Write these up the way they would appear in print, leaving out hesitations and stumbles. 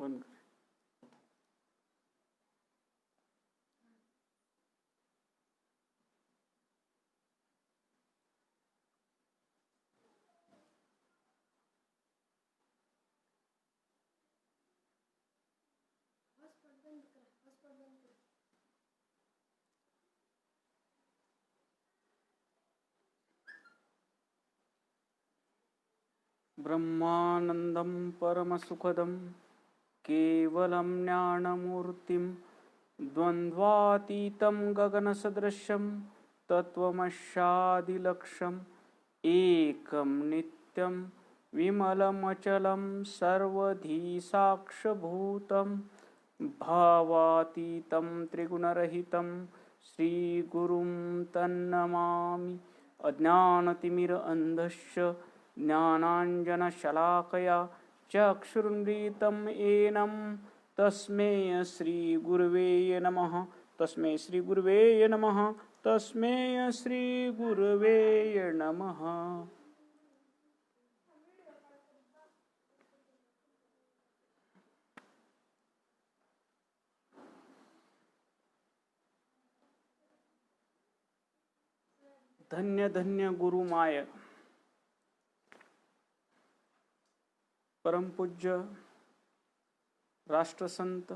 बंद. ब्रह्मानंदं परमसुखदं केवलं ज्ञानमूर्तिं द्वन्द्वातीतं गगनसदृशं तत्त्वमस्यादिलक्ष्यम् एकं नित्यं विमलमचलं सर्वधी साक्षभूतं भावातीतं त्रिगुणरहितं श्रीगुरुं तन्नमामि. अज्ञानतिमिरान्धस्य ज्ञानाञ्जनशलाकया चक्षुरुन्मीलितं येन तस्मै श्रीगुरवे नमः. तस्मै श्रीगुरवे नमः. तस्मै श्रीगुरवे नमः. धन्य धन्य गुरुमाय परमपूज्य राष्ट्रसंत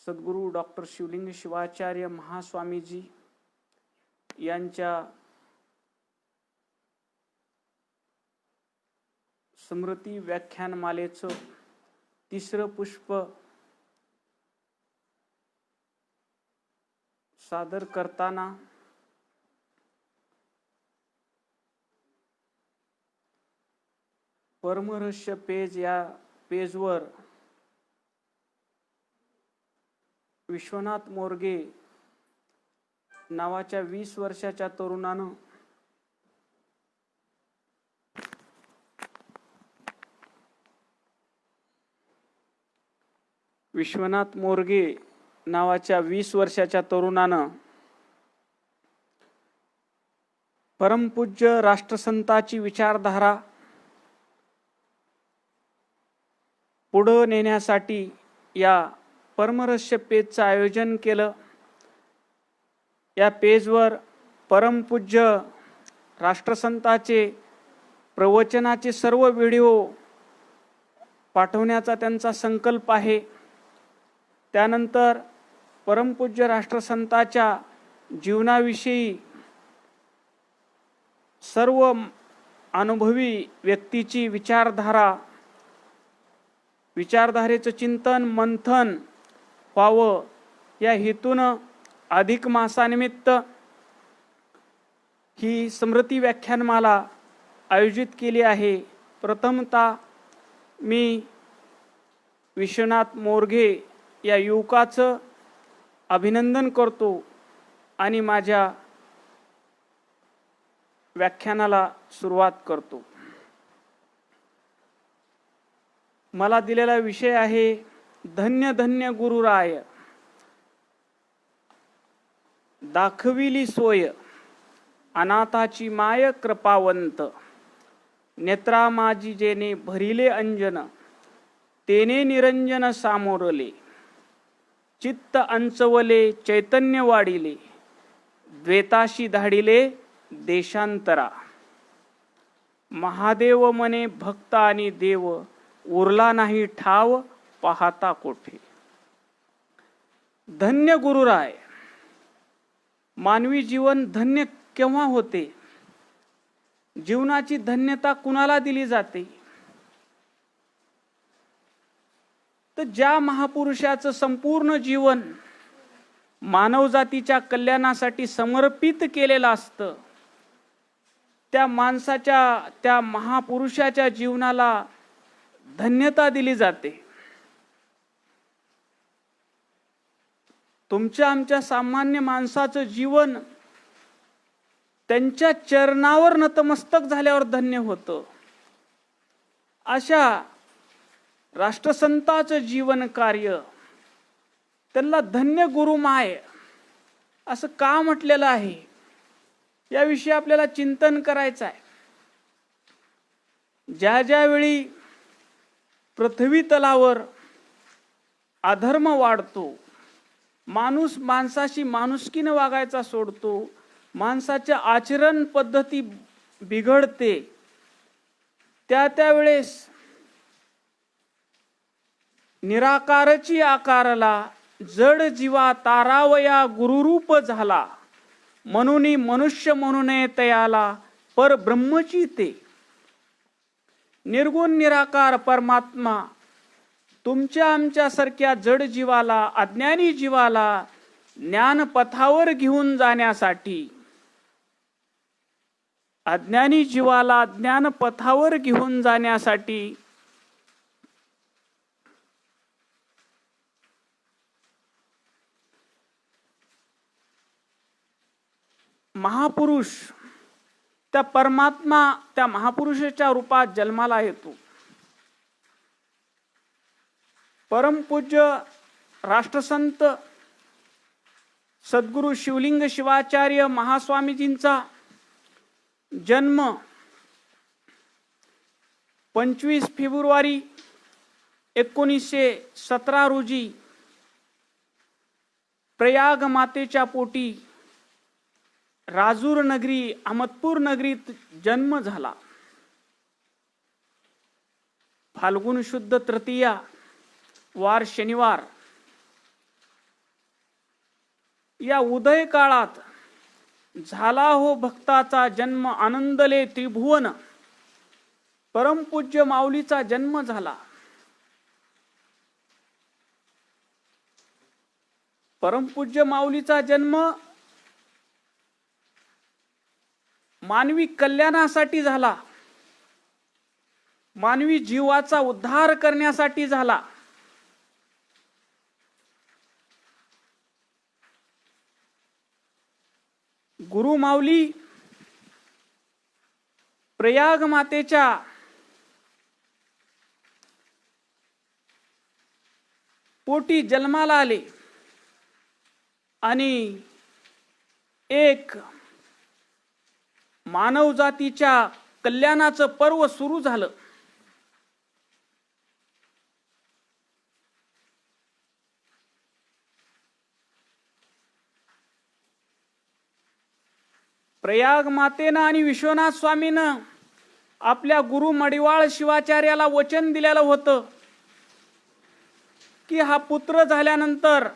सद्गुरु डॉक्टर शिवलिंग शिवाचार्य महास्वामीजी यांच्या स्मृती व्याख्यानमालेचं तिसरं पुष्प सादर करताना परमरहस्य पेज या पेजवर विश्वनाथ मोरगे नावाच्या 20 वर्षाच्या तरुणानं विश्वनाथ मोरगे नावाच्या 20 वर्षाच्या तरुणानं परमपूज्य राष्ट्रसंताची विचारधारा पुढे नेण्यासाठी या परमरहस्य पेजचं आयोजन केलं. या पेजवर परमपूज्य राष्ट्रसंताचे प्रवचनाचे सर्व व्हिडिओ पाठवण्याचा त्यांचा संकल्प आहे. त्यानंतर परमपूज्य राष्ट्रसंताच्या जीवनाविषयी सर्व अनुभवी व्यक्तीची विचारधारेचं चिंतन मंथन व्हावं या हेतूनं अधिक मासानिमित्त ही स्मृती व्याख्यानमाला आयोजित केली आहे. प्रथमतः मी विश्वनाथ मोरगे या युवकाचं अभिनंदन करतो आणि माझ्या व्याख्यानाला सुरुवात करतो. मला दिलेला विषय आहे धन्य धन्य गुरुराय दाखविली सोय अनाथाची माय कृपावंत नेत्रा माझी जेने भरिले अंजन तेने निरंजन सामोरले चित्त अंचवले चैतन्य वाढिले द्वेताशी धाडिले देशांतरा महादेव मने भक्त आणि देव उरला नाही ठाव पाहता कोठे. धन्य गुरुराय. मानवी जीवन धन्य केव्हा होते? जीवनाची धन्यता कुणाला दिली जाते? तर ज्या महापुरुषाचं संपूर्ण जीवन मानवजातीच्या कल्याणासाठी समर्पित केलेलं असतं त्या माणसाच्या त्या महापुरुषाच्या जीवनाला धन्यता दिली जाते. तुमच्या आमच्या सामान्य माणसाचं जीवन त्यांच्या चरणावर नतमस्तक झाल्यावर धन्य होतं. अशा राष्ट्रसंताचं जीवन कार्य त्यांना धन्य गुरुमाय असं का म्हटलेलं आहे याविषयी आपल्याला चिंतन करायचं आहे. ज्या ज्यावेळी पृथ्वी तलावर अधर्म वाढतो, माणूस माणसाशी माणुसकीने वागायचा सोडतो, माणसाच्या आचरण पद्धती बिघडते, त्यावेळेस निराकारची आकारला, जड जीवा तारावया गुरुरूप झाला, म्हणून मनुष्य म्हणून तयाला पर ब्रह्मची ते. निर्गुण निराकार परमात्मा तुमच्या आमच्यासारख्या जड जीवाला, अज्ञानी जीवाला ज्ञानपथावर घेऊन जाण्यासाठी, अज्ञानी जीवाला ज्ञानपथावर घेऊन जाण्यासाठी महापुरुष, त्या परमात्मा त्या महापुरुषाच्या रूपात जन्माला येतो. परमपूज्य राष्ट्रसंत सद्गुरु शिवलिंग शिवाचार्य महास्वामीजींचा जन्म 25 फेब्रुवारी 1917 रोजी प्रयाग मातेच्या पोटी राजूर नगरी अहमदपूर नगरीत जन्म झाला. फाल्गुन शुद्ध तृतीया वार शनिवार या उदय काळात झाला हो भक्ताचा जन्म, आनंदले त्रिभुवन. परमपूज्य माऊलीचा जन्म झाला. परमपूज्य माऊलीचा जन्म मानवी कल्याणासाठी झाला, मानवी जीवाचा उद्धार करण्यासाठी झाला. गुरु माऊली प्रयाग मातेच्या पोटी जन्माला आले आणि एक मानव जातीच्या कल्याणाचं पर्व सुरू झालं. प्रयाग मातेनं आणि विश्वनाथ स्वामीनं आपल्या गुरु मडिवाळ शिवाचार्याला वचन दिलेलं होतं की हा पुत्र झाल्यानंतर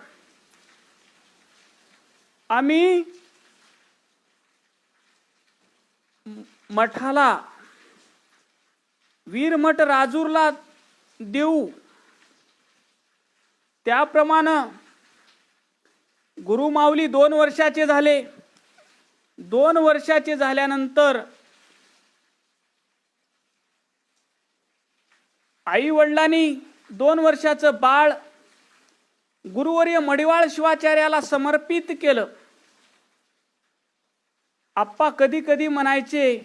आम्ही मठाला वीरमठ राजूरला देऊ. त्याप्रमाणे गुरु माऊली 2 वर्षाचे झाले. 2 वर्षाचे झाल्यानंतर आई वडिलांनी 2 वर्षाचं बाळ गुरुवर्य मडिवाळ शिवाचार्याला समर्पित केलं. आप्पा कधी कधी म्हणायचे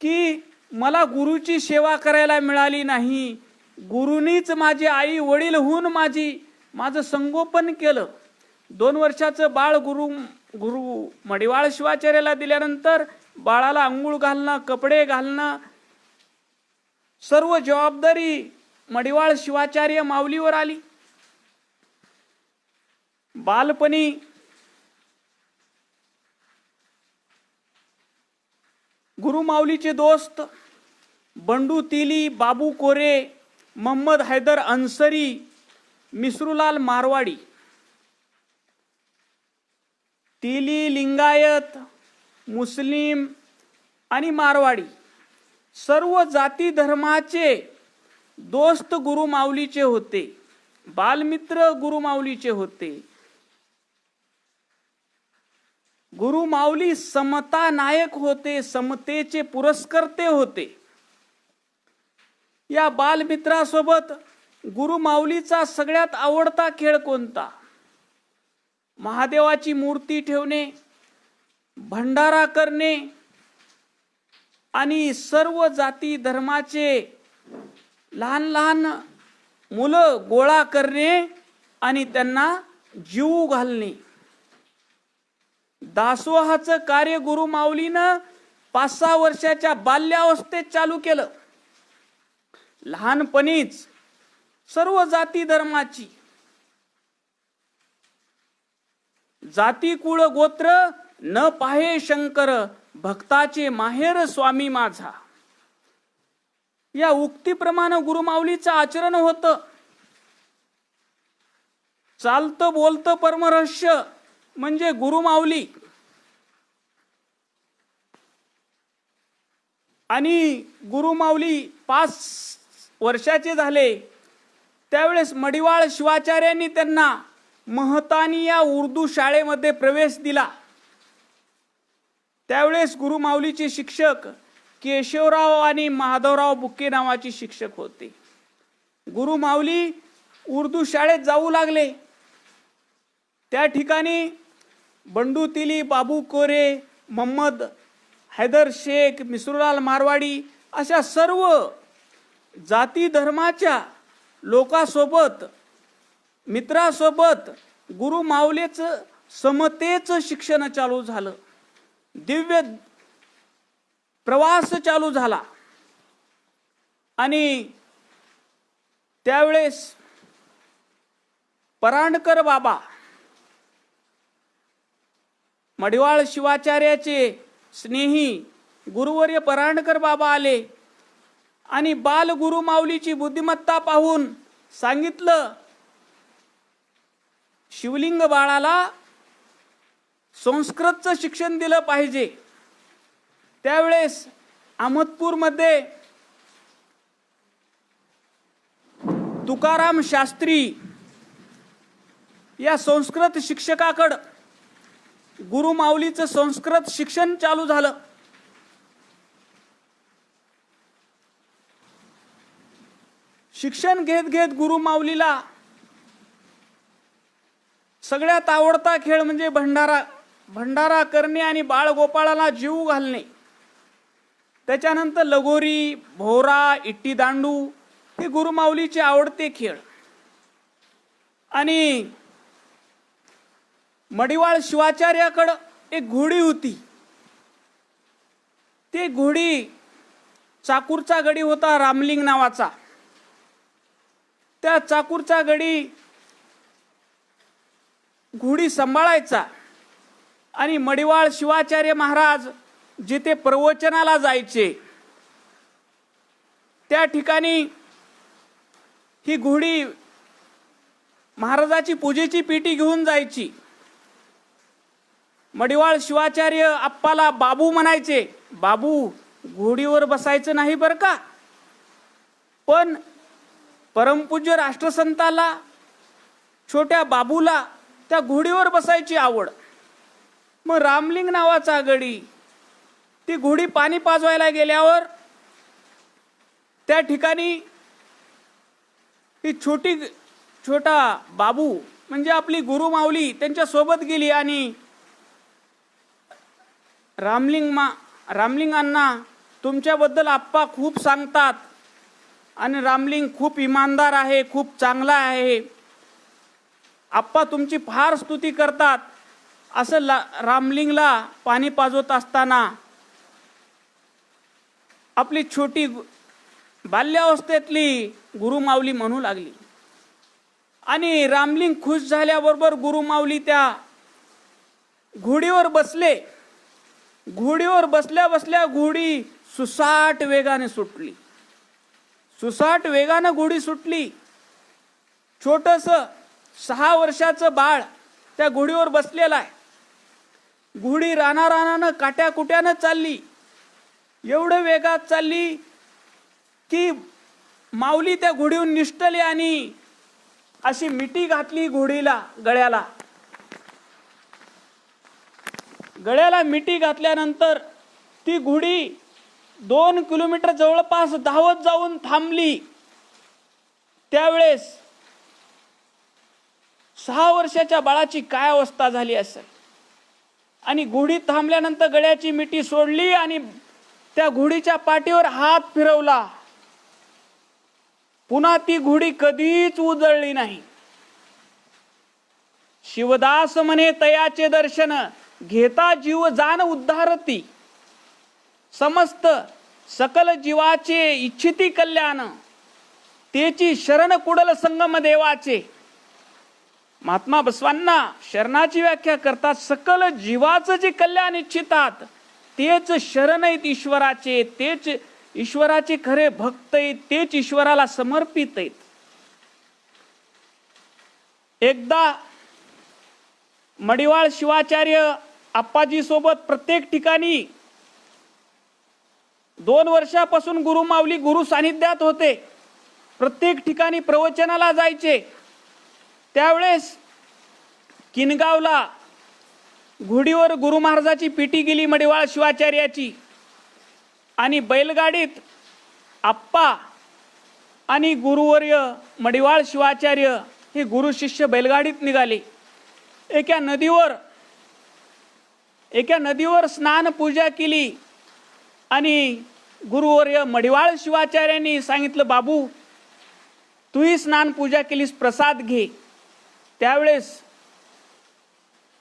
की मला गुरुची सेवा करायला मिळाली नाही, गुरुनीच माझे आई वडील होऊन माझं संगोपन केलं. 2 वर्षाचं बाळ गुरु मडिवाळ शिवाचार्याला दिल्यानंतर बाळाला अंघोळ घालणं, कपडे घालणं, सर्व जबाबदारी मडिवाळ शिवाचार्य माऊलीवर आली. बालपणी गुरु माऊलीचे दोस्त बंडू तिली, बाबू कोरे, मोहम्मद हैदर अन्सरी, मिसरूलाल मारवाडी. तिली लिंगायत, मुस्लिम आणि मारवाडी सर्व जाती धर्माचे दोस्त गुरु माऊलीचे होते, बालमित्र गुरु माऊलीचे होते. गुरु माऊली समता नायक होते, समतेचे पुरस्कर्ते होते. या बालमित्रासोबत गुरु माऊलीचा सगळ्यात आवडता खेळ कोणता? महादेवाची मूर्ती ठेवणे, भंडारा करणे आणि सर्व जाती धर्माचे लहान लहान मुलं गोळा करणे आणि त्यांना जीव घालणे. दासोहाचं कार्य गुरु माऊलीनं 5-6 वर्षाच्या बाल्यावस्थेत चालू केलं. लहानपणीच सर्व जाती धर्माची, जाती कुळ गोत्र न पाहे शंकर, भक्ताचे माहेर स्वामी माझा, या उक्तीप्रमाणे गुरुमाऊलीचं आचरण होतं. चालतं बोलतं परमरहस्य म्हणजे गुरुमाऊली. आणि गुरुमाऊली 5 वर्षाचे झाले त्यावेळेस मडिवाळ शिवाचार्यांनी त्यांना महतानी या उर्दू शाळेमध्ये प्रवेश दिला. त्यावेळेस गुरुमाऊलीचे शिक्षक केशवराव आणि माधवराव बुके नावाचे शिक्षक होते. गुरुमाऊली उर्दू शाळेत जाऊ लागले. त्या ठिकाणी बंडू तिली, बाबू कोरे, मोहम्मद हैदर शेख, मिसरूलाल मारवाडी अशा सर्व जाती धर्माच्या लोकांसोबत, मित्रासोबत गुरुमाऊलीचं समतेचं शिक्षण चालू झालं. दिव्य प्रवास चालू झाला. आणि त्यावेळेस परांडकर बाबा, मडिवाळ शिवाचार्याचे स्नेही गुरुवर्य परांडकर बाबा आले आणि बाल गुरुमाऊलीची बुद्धिमत्ता पाहून सांगितलं, शिवलिंग बाळाला संस्कृतचं शिक्षण दिलं पाहिजे. त्यावेळेस अहमदपूरमध्ये तुकाराम शास्त्री या संस्कृत शिक्षकाकडं गुरुमाऊलीचं संस्कृत शिक्षण चालू झालं. शिक्षण घेत घेत गुरुमाऊलीला सगळ्यात आवडता खेळ म्हणजे भंडारा करणे आणि बाळगोपाळाला जीव घालणे. त्याच्यानंतर लगोरी, भोवरा, इट्टी दांडू हे गुरुमाऊलीचे आवडते खेळ. आणि मडिवाळ शिवाचार्याकडं एक घोडी होती. ते घोडी चाकूरचा गडी होता रामलिंग नावाचा. त्या चाकूरचा गडी घोडी सांभाळायचा आणि मडिवाळ शिवाचार्य महाराज जिथे प्रवचनाला जायचे त्या ठिकाणी ही घोडी महाराजाची पूजेची पेटी घेऊन जायची. मडिवाळ शिवाचार्य आप्पाला बाबू म्हणायचे. बाबू, घोडीवर बसायचं नाही बरं का. पण परमपूज्य राष्ट्रसंताला, छोट्या बाबूला त्या घोडीवर बसायची आवड. मग रामलिंग नावाचा गडी, ती घोडी पाणी पाजवायला गेल्यावर त्या ठिकाणी ही छोटा बाबू म्हणजे आपली गुरुमाऊली त्यांच्या सोबत गेली आणि रामलिंगांना तुमच्याबद्दल आप्पा खूप सांगतात आणि रामलिंग खूप इमानदार आहे, खूप चांगला आहे, आप्पा तुमची फार स्तुती करतात, असं रामलिंगला पाणी पाजवत असताना आपली छोटी बाल्यावस्थेतली गुरुमाऊली म्हणू लागली. आणि रामलिंग खुश झाल्याबरोबर गुरुमाऊली त्या घोडीवर बसले. घोडीवर बसल्या बसल्या घोडी सुसाट वेगाने सुटली. सुसाट वेगाने घोडी सुटली. छोटंसं 6 वर्षाचं बाळ त्या घोडीवर बसलेलं आहे. घोडी रानारानानं काट्याकुट्यानं चालली. एवढं वेगात चालली की माऊली त्या घोडीहून निष्ठले आणि अशी मिठी घातली घोडीला गळ्याला. गळ्याला मिठी घातल्यानंतर ती घोडी 2 किलोमीटर जवळपास धावत जाऊन थांबली. त्यावेळेस 6 वर्षाच्या बाळाची काय अवस्था झाली असेल. आणि घोडी थांबल्यानंतर गळ्याची मिठी सोडली आणि त्या घोडीच्या पाठीवर हात फिरवला. पुन्हा ती घोडी कधीच उजळली नाही. शिवदास म्हणे तयाचे दर्शन, घेता जीव जाण उद्धारती, समस्त सकल जीवाचे इच्छिती कल्याण, तेची शरण कुडल संगम देवाचे. महात्मा बसवांना शरणाची व्याख्या करतात, सकल जीवाचं जे कल्याण इच्छितात तेच शरण आहेत ईश्वराचे, तेच ईश्वराचे खरे भक्त आहेत, तेच ईश्वराला समर्पित आहेत. एकदा मडिवाळ शिवाचार्य आप्पाजी सोबत प्रत्येक ठिकाणी 2 वर्षापासून गुरुमाऊली गुरु सानिध्यात होते, प्रत्येक ठिकाणी प्रवचनाला जायचे. त्यावेळेस किनगावला घोडीवर गुरु महाराजाची पिटी गेली मडिवाळ शिवाचार्याची, आणि बैलगाडीत आप्पा आणि गुरुवर्य मडिवाळ शिवाचार्य हे गुरु शिष्य बैलगाडीत निघाले. एका नदीवर स्नान पूजा केली आणि गुरुवर्य मडिवाळ शिवाचार्यांनी सांगितलं, बाबू तूही स्नान पूजा केलीस, प्रसाद घे. त्यावेळेस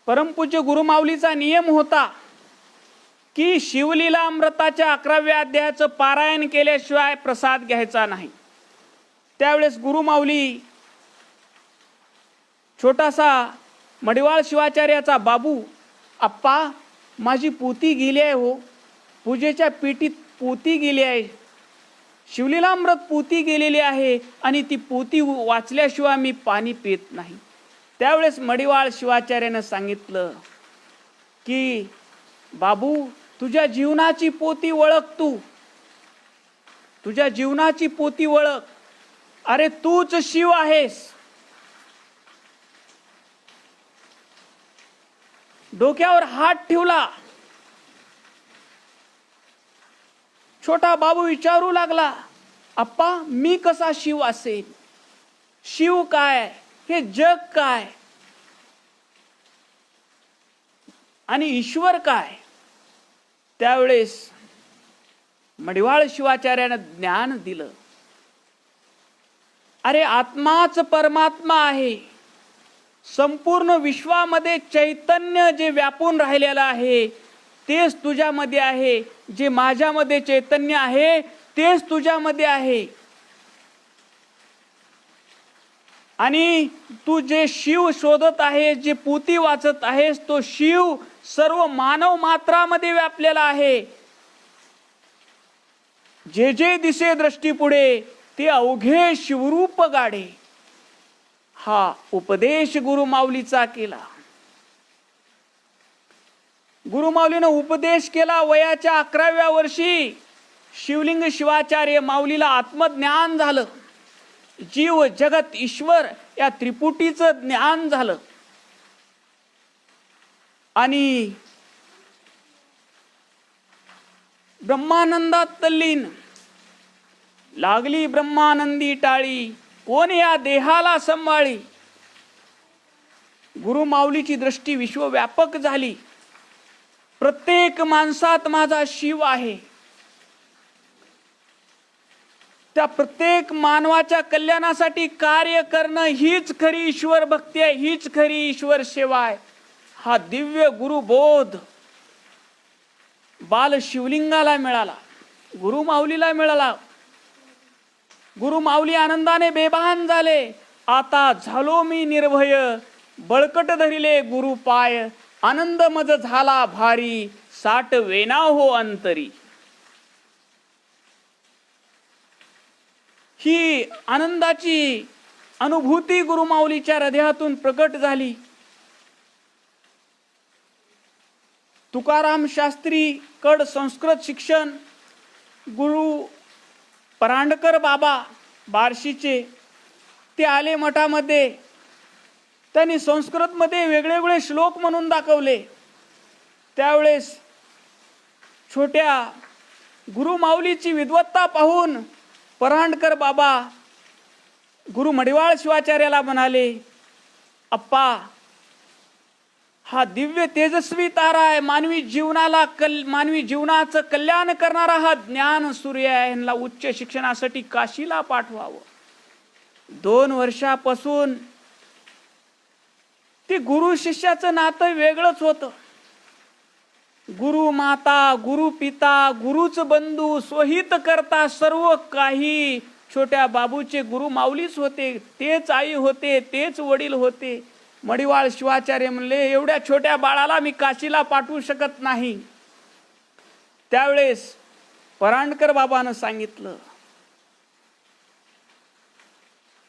परमपूज्य गुरुमाऊलीचा नियम होता की शिवलीला अमृताच्या 11व्या अध्यायाचं पारायण केल्याशिवाय प्रसाद घ्यायचा नाही. त्यावेळेस गुरुमाऊली छोटासा मडिवाळ शिवाचार्याचा बाबू, आप्पा माझी पोती गेली आहे हो, पूजेच्या पेटीत पोती गेली आहे, शिवलीलामृत पोती गेलेली आहे आणि ती पोती वाचल्याशिवाय मी पाणी पित नाही. त्यावेळेस मडिवाळ शिवाचार्यानं सांगितलं की बाबू तुझ्या जीवनाची पोती ओळख, तुझ्या जीवनाची पोती ओळख, अरे तूच शिव आहेस. डोक्यावर हात ठेवला. छोटा बाबू विचारू लागला, अप्पा मी कसा शिव असेल, शिव काय, हे जग काय आणि ईश्वर काय. त्यावेळेस मडिवाळ शिवाचार्यानं ज्ञान दिलं, अरे आत्माच परमात्मा आहे, संपूर्ण विश्वामध्ये चैतन्य जे व्यापून राहिलेलं आहे तेच तुझ्यामध्ये आहे, जे माझ्यामध्ये चैतन्य आहे तेच तुझ्यामध्ये आहे, आणि तू जे शिव शोधत आहेस, जे पोती वाचत आहेस, तो शिव सर्व मानव मात्रामध्ये व्यापलेला आहे. जे जे दिसे दृष्टीपुढे ते अवघे शिवरूप गाढे. हा उपदेश गुरुमाऊलीचा केला. गुरुमाऊलीनं उपदेश केला. वयाच्या 11व्या वर्षी शिवलिंग शिवाचार्य माऊलीला आत्मज्ञान झालं. जीव जगत ईश्वर या त्रिपुटीचं ज्ञान झालं आणि ब्रह्मानंदात तल्लीन. लागली ब्रह्मानंदी टाळी, कोण या देहाला सांभाळी. गुरुमाऊलीची दृष्टी विश्वव्यापक झाली. प्रत्येक माणसात माझा शिव आहे. त्या प्रत्येक मानवाच्या कल्याणासाठी कार्य करणं हीच खरी ईश्वर भक्ती आहे, हीच खरी ईश्वर सेवा आहे. हा दिव्य गुरुबोध बाल शिवलिंगाला मिळाला, गुरुमाऊलीला मिळाला. गुरुमाऊली आनंदाने बेभान झाले. आता झालो मी निर्भय, बळकट धरिले गुरु पाय, आनंद मज झाला भारी, साठ वेना हो अंतरी. ही आनंदाची अनुभूती गुरुमाऊलीच्या हृदयातून प्रकट झाली. तुकाराम शास्त्री कड संस्कृत शिक्षण, गुरु परांडकर बाबा बार्शीचे, ते आले मठामध्ये. त्यांनी संस्कृतमध्ये वेगळे वेगळे श्लोक म्हणून दाखवले. त्यावेळेस छोट्या गुरुमाऊलीची विद्वत्ता पाहून परांडकर बाबा गुरु मडिवाळ शिवाचार्याला म्हणाले, अप्पा हा दिव्य तेजस्वी तारा आहे, मानवी जीवनाचं कल्याण करणारा हा ज्ञान सूर्य आहे, यांना उच्च शिक्षणासाठी काशीला पाठवावं. 2 वर्षापासून ते गुरु शिष्याचं नातं वेगळंच होतं. गुरु माता, गुरु पिता, गुरुच बंधू, स्वहित करता सर्व काही छोट्या बाबूचे गुरु माऊलीच होते, तेच आई होते, तेच वडील होते. मडिवाळ शिवाचार्य म्हणले, एवढ्या छोट्या बाळाला मी काशीला पाठवू शकत नाही. त्यावेळेस परांडकर बाबानं सांगितलं,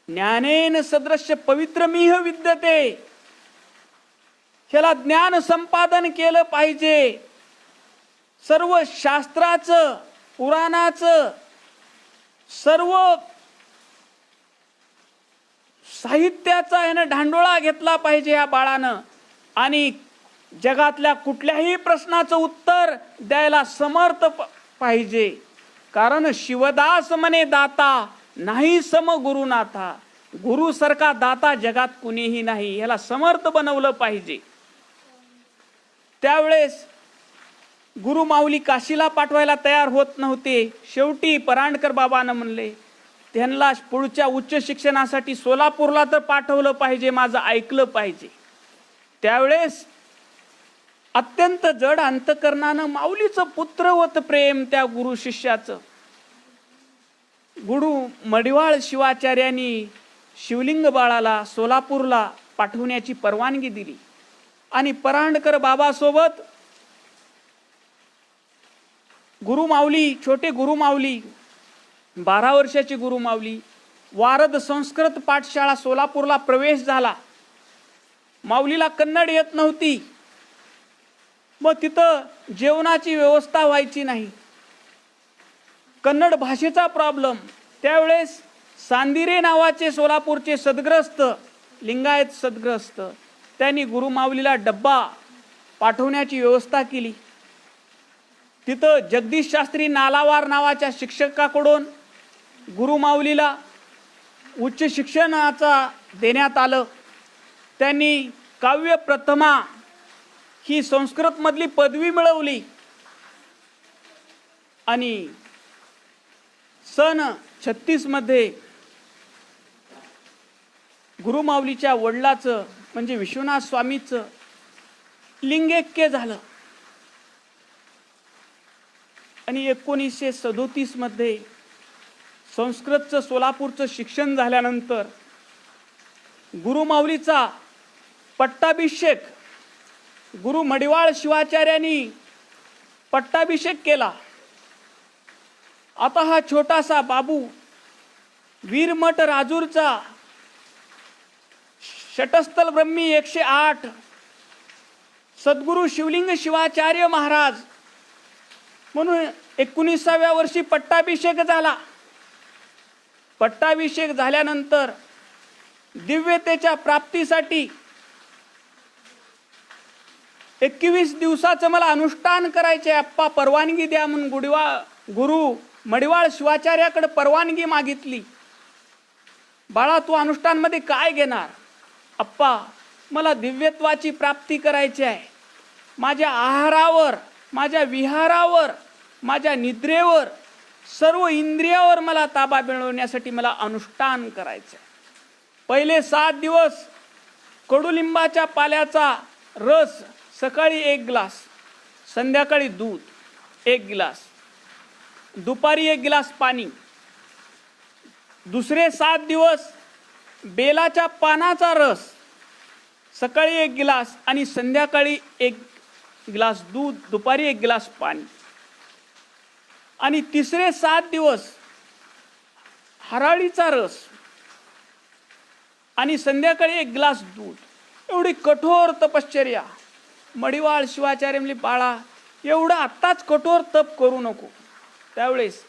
ज्ञानेन सदृश्य पवित्रमिह विद्यते. ह्याला ज्ञान संपादन केलं पाहिजे. सर्व शास्त्राचं, पुराणाचं, सर्व साहित्याचा यानं ढांडोळा घेतला पाहिजे या बाळानं, आणि जगातल्या कुठल्याही प्रश्नाचं उत्तर द्यायला समर्थ पाहिजे. कारण शिवदास म्हणे दाता, नाही सम गुरुनाथा. गुरु सारखा दाता जगात कुणीही नाही. याला समर्थ बनवलं पाहिजे. त्यावेळेस गुरु माऊली काशीला पाठवायला तयार होत नव्हते. शेवटी परांडकर बाबांना म्हणले, त्यांना पुढच्या उच्च शिक्षणासाठी सोलापूरला तर पाठवलं पाहिजे, माझं ऐकलं पाहिजे. त्यावेळेस अत्यंत जड अंतकरणानं माऊलीचं पुत्रवत प्रेम त्या गुरु शिष्याचं. गुरु मडिवाळ शिवाचार्यांनी शिवलिंग बाळाला सोलापूरला पाठवण्याची परवानगी दिली. आणि परांडकर बाबासोबत गुरुमाऊली, छोटे गुरुमाऊली, 12 वर्षाची गुरुमाऊली, वारद संस्कृत पाठशाळा सोलापूरला प्रवेश झाला. माऊलीला कन्नड येत नव्हती. मग तिथं जेवणाची व्यवस्था व्हायची नाही, कन्नड भाषेचा प्रॉब्लेम. त्यावेळेस सांदिरे नावाचे सोलापूरचे सद्ग्रस्त, लिंगायत सद्ग्रस्त, त्यांनी गुरुमाऊलीला डब्बा पाठवण्याची व्यवस्था केली. तिथं जगदीश शास्त्री नालावार नावाच्या शिक्षकाकडून गुरुमाऊलीला उच्च शिक्षणाचा देण्यात आलं. त्यांनी काव्य प्रथमा ही संस्कृत मधली पदवी मिळवली. आणि सन 36 मध्ये गुरुमाऊलीच्या वडिलाचं म्हणजे विश्वनाथ स्वामीचं लिंगैक्य झालं. आणि 1937 मध्ये संस्कृतचं सोलापूरचं शिक्षण झाल्यानंतर गुरुमाऊलीचा पट्टाभिषेक गुरु मडिवाळ शिवाचार्यांनी पट्टाभिषेक केला. आता हा छोटासा बाबू वीरमठ राजूरचा षटस्थल ब्रह्मी 108 सद्गुरु शिवलिंग शिवाचार्य महाराज म्हणून 19व्या वर्षी पट्टाभिषेक झाला. पट्टाभिषेक झाल्यानंतर दिव्यतेच्या प्राप्तीसाठी 21 दिवसाचं मला अनुष्ठान करायचे, अप्पा परवानगी द्या म्हणून गुरु मडिवाळ शिवाचार्याकडे परवानगी मागितली. बाळा, तू अनुष्ठान मध्ये काय घेणार? अप्पा, मला दिव्यत्वाची प्राप्ती करायची आहे. माझ्या आहारावर, माझ्या विहारावर, माझ्या निद्रेवर, सर्व इंद्रियावर मला ताबा मिळवण्यासाठी मला अनुष्ठान करायचं आहे. पहिले 7 दिवस कडुलिंबाच्या पाल्याचा रस, सकाळी 1 ग्लास, संध्याकाळी दूध 1 ग्लास, दुपारी 1 ग्लास पाणी. दुसरे 7 दिवस बेलाच्या पानाचा रस, सकाळी 1 ग्लास आणि संध्याकाळी 1 ग्लास दूध, दुपारी 1 ग्लास पाणी. आणि तिसरे 7 दिवस हराळीचा रस आणि संध्याकाळी 1 ग्लास दूध. एवढी कठोर तपश्चर्या. मडिवाळ शिवाचार्य म्हणले, बाळा, एवढा आत्ताच कठोर तप करू नको. त्यावेळेस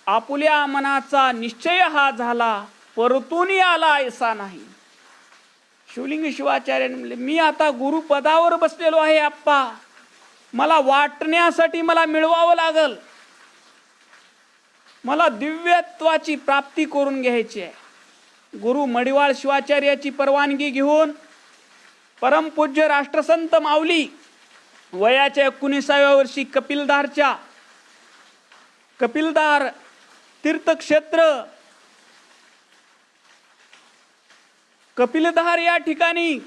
आपुल्या मनाचा निश्चय हा झाला, परतून आला ऐसा नाही. शिवलिंग शिवाचार्य म्हणले, मी आता गुरुपदावर बसलेलो आहे आप्पा, मला वाटण्यासाठी मला मिळवावं लागल. मला दिव्यत्वाची प्राप्ती करून घ्यायची आहे. गुरु मडिवाळ शिवाचार्याची परवानगी घेऊन परमपूज्य राष्ट्रसंत माऊली वयाच्या 19व्या वर्षी कपिलदार तीर्थक्षेत्र कपिलधार या ठिकाणी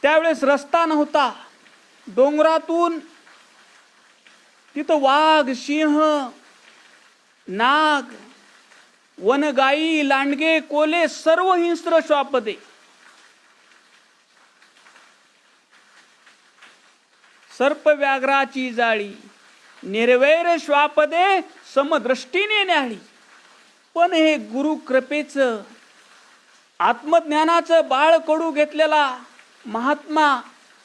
त्यावेळेस रस्ता नव्हता. डोंगरातून तिथं वाघ, सिंह, नाग वनगाई लांडगे कोले सर्व हिंस्र श्वापदे. सर्प व्याघ्राची जाळी निर्वैर श्वापदे समदृष्टीने न्याळी. पण हे गुरु कृपेचं आत्मज्ञानाचं बाळ कडू घेतलेला महात्मा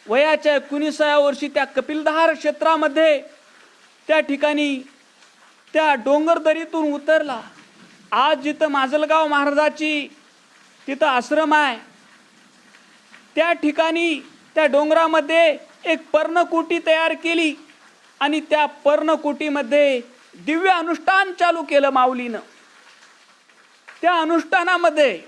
वयाच्या 19व्या वर्षी त्या कपिलधार क्षेत्रामध्ये त्या ठिकाणी त्या डोंगरदरीतून उतरला. आज जिथं माजलगाव महाराजाची तिथं आश्रम आहे, त्या ठिकाणी त्या डोंगरामध्ये एक पर्णकुटी तयार केली आणि त्या पर्णकुटीमध्ये दिव्य अनुष्ठान चालू केलं माऊलीनं. त्या अनुष्ठानामध्ये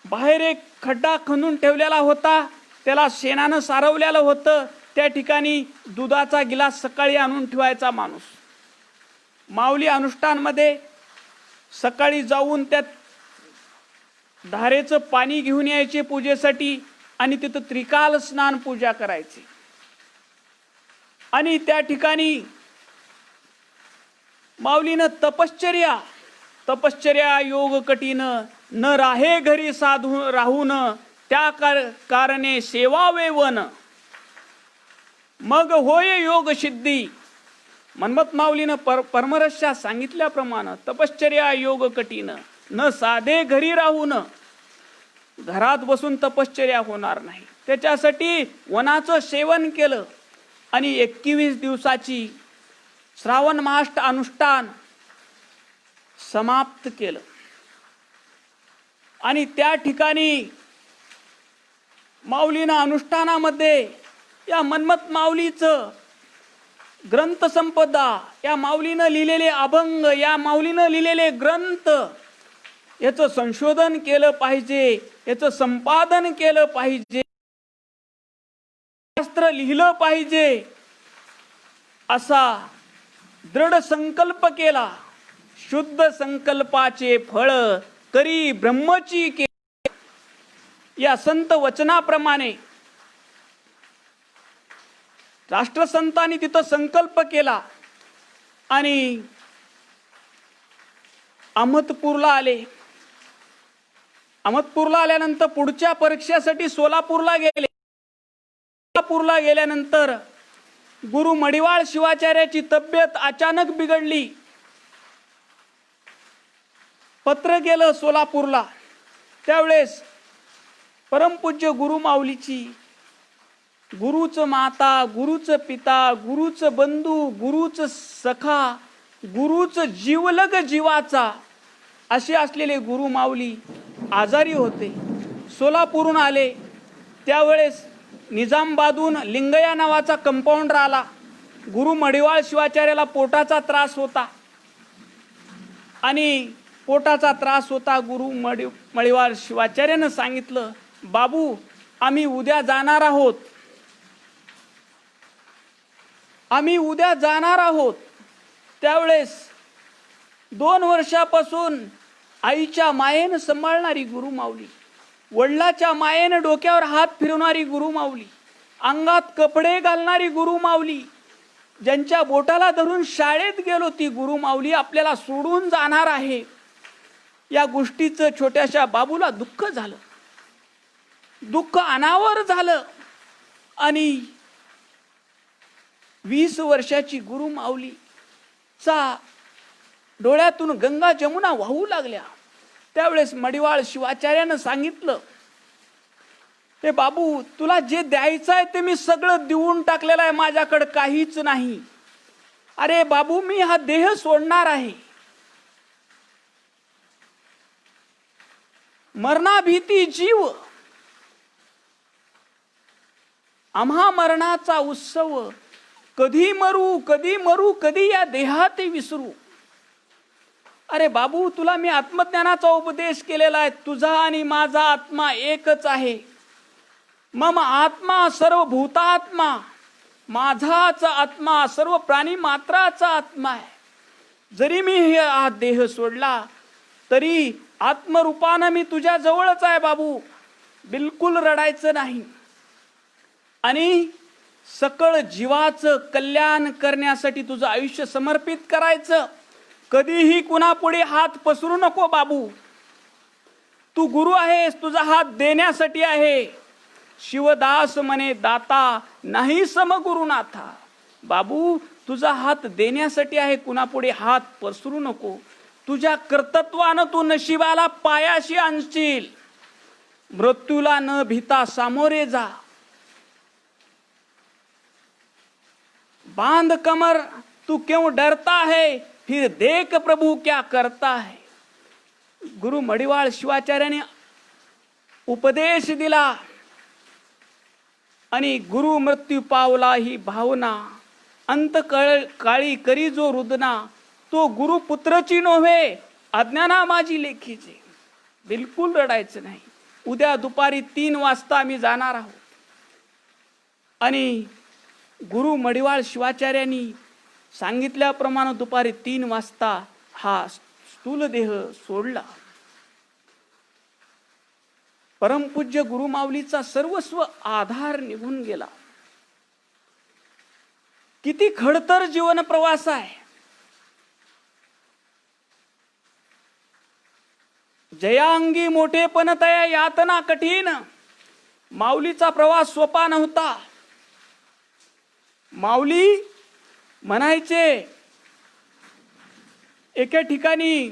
बाहेर एक खड्डा खणून ठेवलेला होता, त्याला शेणानं सारवलेलं होतं. त्या ठिकाणी दुधाचा गिलास सकाळी आणून ठेवायचा माणूस. माऊली अनुष्ठानमध्ये सकाळी जाऊन त्या धारेचं पाणी घेऊन यायचे पूजेसाठी आणि तिथं त्रिकाल स्नान पूजा करायची. आणि त्या ठिकाणी माऊलीनं तपश्चर्या योग कठीण न राहे घरी साधू राहून त्या कारणे सेवावे वन मग होय योग सिद्धी. मनमत माऊलीनं परमरस्या सांगितल्याप्रमाणे तपश्चर्या योग कठीण न साधे घरी राहून, घरात बसून तपश्चर्या होणार नाही. त्याच्यासाठी वनाचं सेवन केलं आणि 21 दिवसाची श्रावण मास अनुष्ठान समाप्त केलं. आणि त्या ठिकाणी माऊलीनं अनुष्ठानामध्ये या मनमत माऊलीचं ग्रंथसंपदा, या माऊलीनं लिहिलेले अभंग, या माऊलीनं लिहिलेले ग्रंथ याचं संशोधन केलं पाहिजे, याचं संपादन केलं पाहिजे, शास्त्र लिहिलं पाहिजे असा दृढ संकल्प केला. शुद्ध संकल्पाचे फळ करी ब्रह्मची के. या संत वचनाप्रमाणे राष्ट्रसंतांनी तिथं संकल्प केला आणि अहमदपूरला आले. अहमदपूरला आल्यानंतर पुढच्या परीक्षेसाठी सोलापूरला गेले. सोलापूरला गेल्यानंतर गुरु मडिवाळ शिवाचार्याची तब्येत अचानक बिघडली. पत्र गेलं सोलापूरला. त्यावेळेस परमपूज्य गुरु माऊलीची, गुरुच माता, गुरुच पिता, गुरुच बंधू, गुरुच सखा, गुरुच जीवलग जीवाचा असे असलेले गुरु माऊली आजारी होते. सोलापूरहून आले. त्यावेळेस निजामाबादहून लिंगया नावाचा कंपाऊंडर आला. गुरु मडिवाळ शिवाचार्याला पोटाचा त्रास होता आणि पोटाचा त्रास होता. गुरु मडिवाळ शिवाचार्यानं सांगितलं, बाबू आम्ही उद्या जाणार आहोत, आम्ही उद्या जाणार आहोत. त्यावेळेस 2 वर्षापासून आईच्या मायेनं सांभाळणारी गुरु माऊली, वडिलाच्या मायेनं डोक्यावर हात फिरवणारी गुरु माऊली, अंगात कपडे घालणारी गुरु माऊली, ज्यांच्या बोटाला धरून शाळेत गेलो ती गुरु माऊली आपल्याला सोडून जाणार आहे. या गोष्टीचं छोट्याशा बाबूला दुःख झालं, दुःख अनावर झालं. आणि 20 वर्षाची गुरु माऊलीचा डोळ्यातून गंगा जमुना वाहू लागल्या. त्यावेळेस मडिवाळ शिवाचार्यानं सांगितलं, हे बाबू तुला जे द्यायचं आहे ते मी सगळं देऊन टाकलेलं आहे, माझ्याकडे काहीच नाही. अरे बाबू मी हा देह सोडणार आहे. मरणाभीती जीव, आम्हा मरणाचा उत्सव, कधी मरू कधी मरू कधी या देहात विसरू. अरे बाबू तुला मी आत्मज्ञानाचा उपदेश केलेला आहे. तुझा आणि माझा आत्मा एकच आहे. मम आत्मा सर्व भूतात्मा, माझाच आत्मा सर्व प्राणी मात्राचा आत्मा आहे. जरी मी हा देह सोडला तरी आत्मरूपानं मी तुझ्या जवळच आहे बाबू. बिलकुल रडायचं नाही. आणि सकळ जीवाचं कल्याण करण्यासाठी तुझं आयुष्य समर्पित करायचं. कधीही कुणापुढे हात पसरू नको बाबू. तू गुरु आहेस, तुझा हात देण्यासाठी आहे. शिवदास म्हणे दाता नाही समगुरुनाथा. बाबू तुझा हात देण्यासाठी आहे, कुणापुढे हात पसरू नको. तुझ्या कर्तृत्वानं तू नशिबाला पायाशी आणशील. मृत्यूला न भीता सामोरे जा. बांध कमर तू क्यों डरता है, फिर देख प्रभु क्या करता है. गुरु मडिवाळ शिवाचार्याने उपदेश दिला आणि गुरु मृत्यू पावला ही भावना अंत काळी करी जो रुदना. तो गुरु पुत्रची नव्हे अज्ञाना माझी लेखीचे. बिलकुल रडायचं नाही. उद्या दुपारी 3 वाजता आम्ही जाणार आहोत. आणि गुरु मडिवाळ शिवाचार्यांनी सांगितल्याप्रमाणे दुपारी 3 वाजता हा स्थूल देह सोडला. परमपूज्य गुरुमाऊलीचा सर्वस्व आधार निघून गेला. किती खडतर जीवन प्रवास आहे. जयांगी मोठेपण तया यातना कठीण. माऊलीचा प्रवास सोपा नव्हता. माऊली म्हणायचे एके ठिकाणी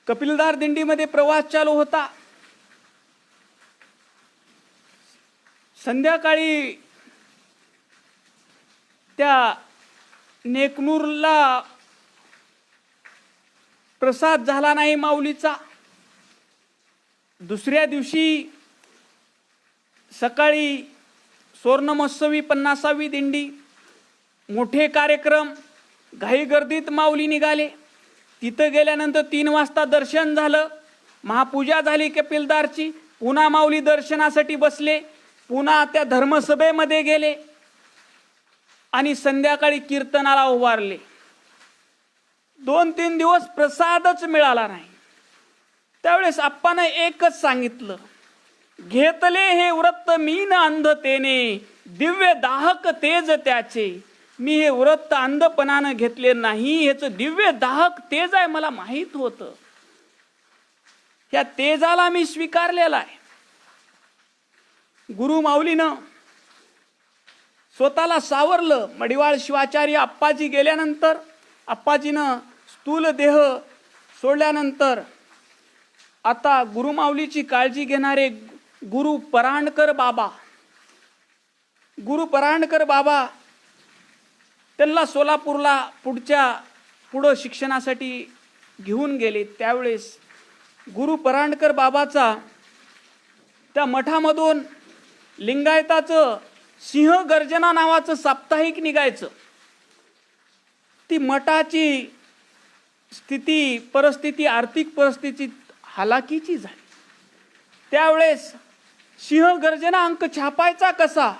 कपिलदार दिंडीमध्ये प्रवास चालू होता. संध्याकाळी त्या नेकनूरला प्रसाद झाला नाही माऊलीचा. दुसऱ्या दिवशी सकाळी सुवर्णमहोत्सवी 50वी दिंडी, मोठे कार्यक्रम, घाई गर्दीत माऊली निघाले. तिथं गेल्यानंतर 3 वाजता दर्शन झालं. महापूजा झाली कपिलदारची. पुन्हा माऊली दर्शनासाठी बसले. पुन्हा त्या धर्मसभेमध्ये गेले आणि संध्याकाळी कीर्तनाला उभारले. 2-3 दिवस प्रसादच मिळाला नाही. त्यावेळेस आप्पानं एकच सांगितलं, घेतले हे व्रत मी न अंधतेने, दिव्य दाहक तेज त्याचे. मी हे व्रत अंधपणानं घेतले नाही, ह्याच दिव्य दाहक तेज आहे मला माहित होतं. या तेजाला मी स्वीकारलेला आहे. गुरु माऊलीनं स्वतःला सावरलं. मडिवाळ शिवाचार्य आप्पाजी गेल्यानंतर, आप्पाजीनं स्थूल देह सोडल्यानंतर आता गुरुमाऊलीची काळजी घेणारे गुरु परांडकर बाबा त्यांना सोलापूरला पुढं शिक्षणासाठी घेऊन गेले. त्यावेळेस गुरु परांडकर बाबाचा त्या मठामधून लिंगायताचं सिंह गर्जना नावाचं साप्ताहिक निघायचं. ती मठाची परिस्थिती आर्थिक परिस्थिती हालाकीची झाली. त्यावेळेस सिंह गर्जना अंक छापायचा कसा.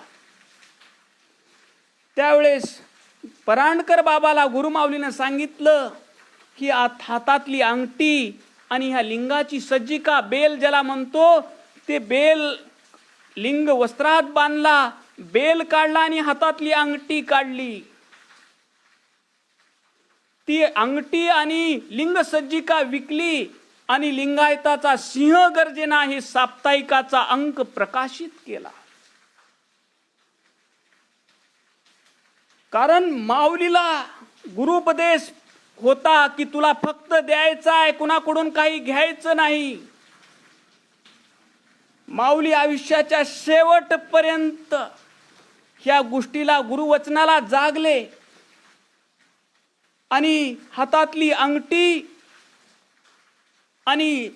त्यावेळेस परांडकर बाबाला गुरुमाऊलीनं सांगितलं की हातातली अंगठी आणि ह्या लिंगाची सज्जिका, बेल ज्याला म्हणतो, ते बेल लिंग वस्त्रात बांधला, बेल काढला आणि हातातली अंगठी काढली. ती अंगठी आणि लिंग सज्जिका विकली आणि लिंगायताचा सिंह गर्जना हे साप्ताहिकाचा अंक प्रकाशित केला. कारण माऊलीला गुरुपदेश होता की तुला फक्त द्यायचं आहे, कुणाकडून काही घ्यायचं नाही. माऊली आयुष्याच्या शेवटपर्यंत ह्या गोष्टीला, गुरुवचनाला जागले आणि हातातली अंगठी आणि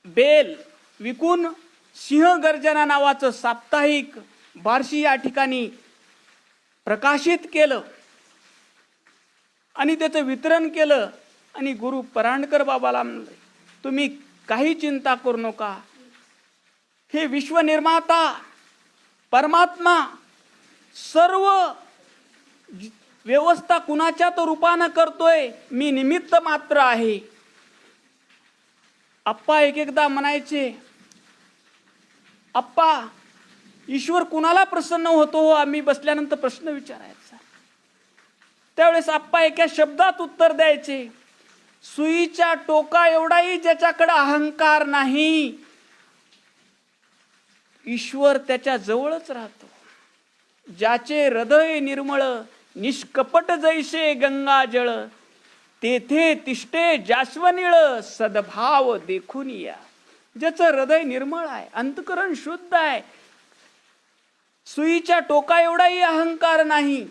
बेल विकून सिंह गर्जना नावाचं साप्ताहिक बार्शी या ठिकाणी प्रकाशित केलं आणि त्याचं वितरण केलं. आणि गुरु परांडकर बाबाला म्हणले, तुम्ही काही चिंता करू नका. हे विश्वनिर्माता परमात्मा सर्व व्यवस्था कुणाच्या तो रूपानं करतोय, मी निमित्त मात्र आहे. आप्पा एकदा म्हणायचे, आप्पा ईश्वर कुणाला प्रसन्न होतो, आम्ही बसल्यानंतर प्रश्न विचारायचा. त्यावेळेस आप्पा एका शब्दात उत्तर द्यायचे, सुईच्या टोका एवढाही ज्याच्याकडे अहंकार नाही, ईश्वर त्याच्या जवळच राहतो. ज्याचे हृदय निर्मळ, निष्कपट जैसे गंगा जळ, तेथे तिष्ठे जास्वनीळ, सद्भाव देखून या. ज्याचं हृदय निर्मळ आहे, अंतकरण शुद्ध आहे, सुईच्या टोका एवढाही अहंकार नाही.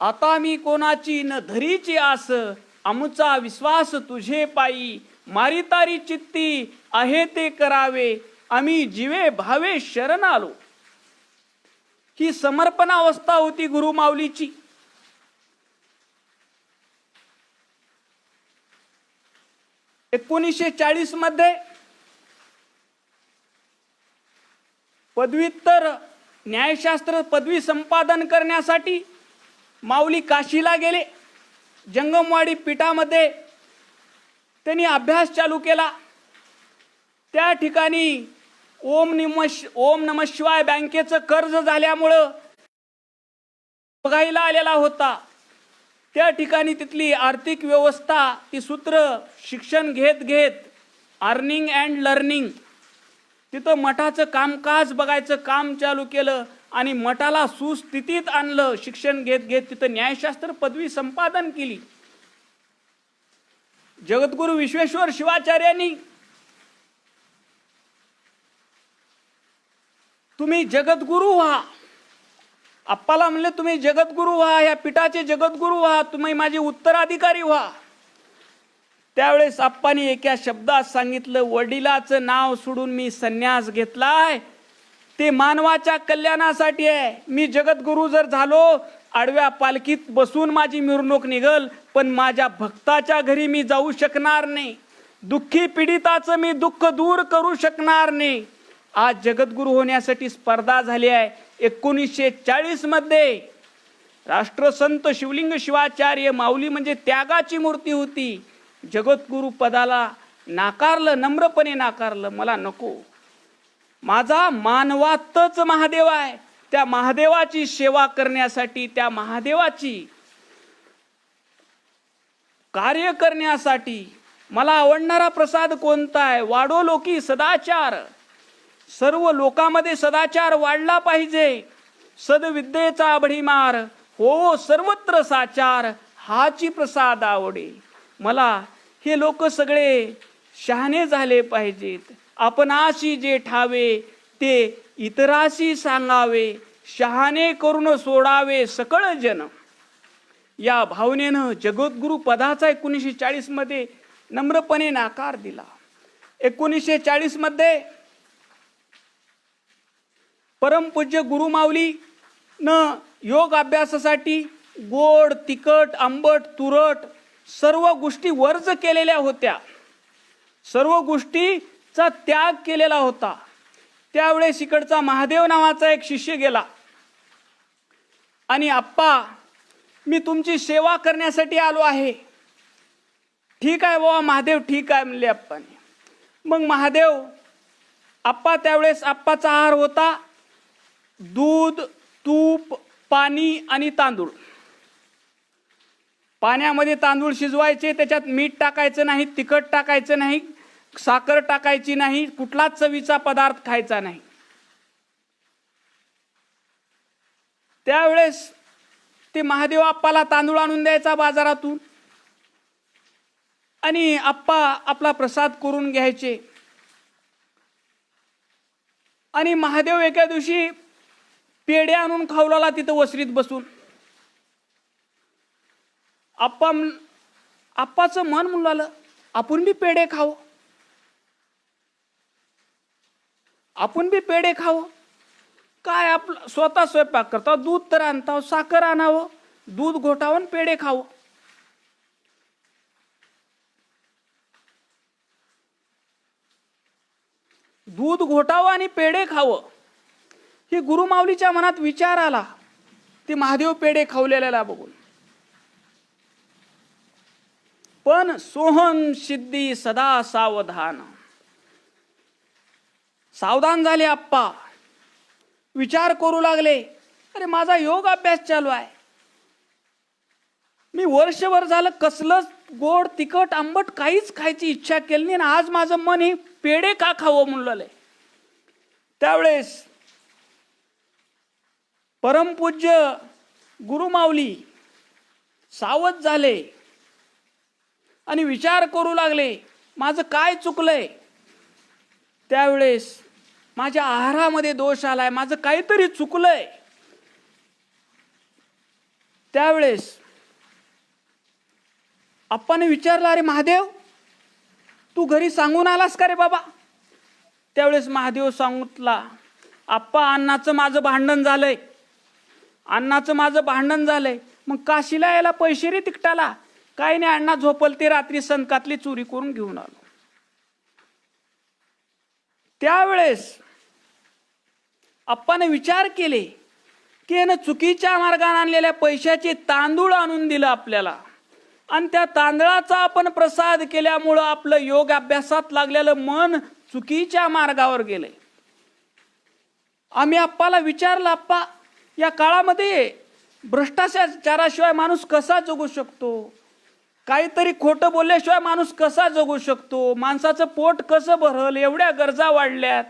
आता मी कोणाची न धरीची आस, आमचा विश्वास तुझे पायी, मारी तारी चित्ती आहे ते करावे, आम्ही जीवे भावे शरण आलो. ही समर्पणावस्था होती गुरु माऊलीची. एकोणीसशे मध्ये पदव्युत्तर न्यायशास्त्र पदवी संपादन करण्यासाठी माऊली काशीला गेले. जंगमवाडी पीठामध्ये त्यांनी अभ्यास चालू केला. त्या ठिकाणी ओम नमः शिवाय बँकेचं कर्ज झाल्यामुळं बघायला आलेला होता. त्या ठिकाणी तिथली आर्थिक व्यवस्था, ती सूत्र शिक्षण घेत घेत अर्निंग अँड लर्निंग, तिथं मठाचं कामकाज बघायचं काम चालू केलं आणि मठाला सुस्थितीत आणलं. शिक्षण घेत घेत तिथं न्यायशास्त्र पदवी संपादन केली. जगद्गुरु विश्वेश्वर शिवाचार्यांनी तुम्ही जगद्गुरु व्हा, आप्पाला म्हणले तुम्ही जगद्गुरु व्हा, या पीठाचे जगद्गुरु व्हा, तुम्ही माझे उत्तराधिकारी व्हा. त्यावेळेस आप्पानी एका शब्दात सांगितलं, वडिलाचं नाव सोडून मी संन्यास घेतलाय, ते मानवाच्या कल्याणासाठी आहे. मी जगद्गुरु जर झालो, आडव्या पालखीत बसून माझी मिरवणूक निघल, पण माझ्या भक्ताच्या घरी मी जाऊ शकणार नाही. दुःखी पीडिताचं मी दुःख दूर करू शकणार नाही. आज जगद्गुरु होण्यासाठी स्पर्धा झाली आहे. 1940 मध्ये राष्ट्रसंत शिवलिंग शिवाचार्य माऊली म्हणजे त्यागाची मूर्ती होती. जगद्गुरु पदाला नाकारलं, नम्रपणे नाकारलं. मला नको, माझा मानवातच महादेव आहे. त्या महादेवाची सेवा करण्यासाठी, त्या महादेवाची कार्य करण्यासाठी मला आवडणारा प्रसाद कोणता आहे? वाढो लोकी सदाचार. सर्व लोकांमध्ये सदाचार वाढला पाहिजे. सद्विद्येचा भडीमार हो सर्वत्र साचार, हाची प्रसाद आवडे. मला हे लोक सगळे शहाणे झाले पाहिजेत. आपणाशी जे ठावे ते इतराशी सांगावे, शहाणे करून सोडावे सकळ जन. या भावनेनं जगद्गुरु पदाचा 1940 मध्ये नम्रपणे नाकार दिला. 1940 मध्ये परमपूज्य गुरु माऊली न योग अभ्यासासाठी गोड, तिखट, आंबट, तुरट सर्व गोष्टी वर्ज केलेल्या होत्या. सर्व गोष्टीचा त्याग केलेला होता. त्यावेळेस इकडचा महादेव नावाचा एक शिष्य गेला आणि आप्पा, मी तुमची सेवा करण्यासाठी आलो आहे. ठीक आहे बाबा महादेव, ठीक आहे म्हणले आप्पाने. मग महादेव, आप्पा त्यावेळेस आप्पाचा आहार होता दूध, तूप, पाणी आणि तांदूळ. पाण्यामध्ये तांदूळ शिजवायचे, त्याच्यात मीठ टाकायचं नाही, तिखट टाकायचं नाही, साखर टाकायची नाही, कुठलाच चवीचा पदार्थ खायचा नाही. त्यावेळेस ते महादेव आप्पाला तांदूळ आणून द्यायचा बाजारातून आणि आप्पा आपला प्रसाद करून घ्यायचे. आणि महादेव एका दिवशी पेढे आणून खावलाला तिथं वसरीत बसून. आप्पाचं मन म्हणलं, आपण बी पेढे खावं, आपण बी पेढे खावं. काय आपलं स्वतः स्वयंपाक करता, दूध तर आणता, साखर आणावं, दूध घोटावं, पेढे खावं. दूध घोटावं आणि पेढे खावं, हे गुरु माऊलीच्या मनात विचार आला. ते महादेव पेढे खावलेल्याला बघून. पण सोहम सिद्धी सदा सावधान. सावधान झाले आप्पा. विचार करू लागले, अरे माझा योग अभ्यास चालू आहे, मी वर्षभर झालं कसलंच गोड तिखट आंबट काहीच खायची इच्छा केली नाही, आणि आज माझं मन हे पेढे का खावं म्हणलं. त्यावेळेस परमपूज्य गुरुमाऊली सावध झाले आणि विचार करू लागले, माझं काय चुकलंय. त्यावेळेस माझ्या आहारामध्ये दोष आलाय, माझं काहीतरी चुकलंय. त्यावेळेस आप्पाने विचारलं, अरे महादेव, तू घरी सांगून आलास का रे बाबा. त्यावेळेस महादेव सांगितला, आप्पा अन्नाचं माझं भांडण झालंय, अन्नाचं माझं भांडण झालंय. मग काशीला यायला पैसे रे तिकटाला. काही नाही अण्णा, झोपल ते रात्री संकातली चोरी करून घेऊन आलो. त्यावेळेस आप्पाने विचार केले की यानं चुकीच्या मार्गाने आणलेल्या पैशाचे तांदूळ आणून दिलं आपल्याला, आणि त्या तांदळाचा आपण प्रसाद केल्यामुळं आपलं योग अभ्यासात लागलेलं मन चुकीच्या मार्गावर गेलंय. आम्ही आप्पाला विचारलं, आप्पा या काळामध्ये भ्रष्टाचाराशिवाय माणूस कसा जगू शकतो, काहीतरी खोटं बोलल्याशिवाय माणूस कसा जगू शकतो, माणसाचं पोट कसं भरल, एवढ्या गरजा वाढल्यात.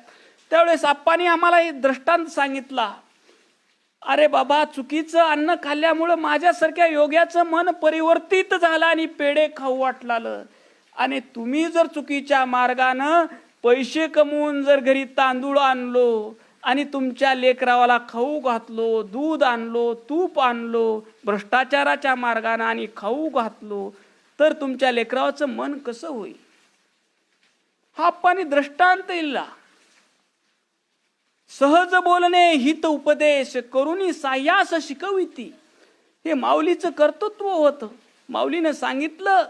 त्यावेळेस आप्पांनी आम्हाला हे दृष्टांत सांगितला, अरे बाबा, चुकीचं अन्न खाल्ल्यामुळं माझ्यासारख्या योग्याचं मन परिवर्तित झालं आणि पेढे खाऊ वाटलं. आणि तुम्ही जर चुकीच्या मार्गानं पैसे कमवून जर घरी तांदूळ आणलो आणि तुमच्या लेकरावाला खाऊ घातलो, दूध आणलो, तूप आणलो, भ्रष्टाचाराच्या मार्गाने आणि खाऊ घातलो, तर तुमच्या लेकरावाचं मन कसं होईल. हा आप्पांनी दृष्टांत दिला. सहज बोलणे हित उपदेश करुणी सायास शिकविती, हे माऊलीचं कर्तृत्व होतं. माऊलीनं सांगितलं,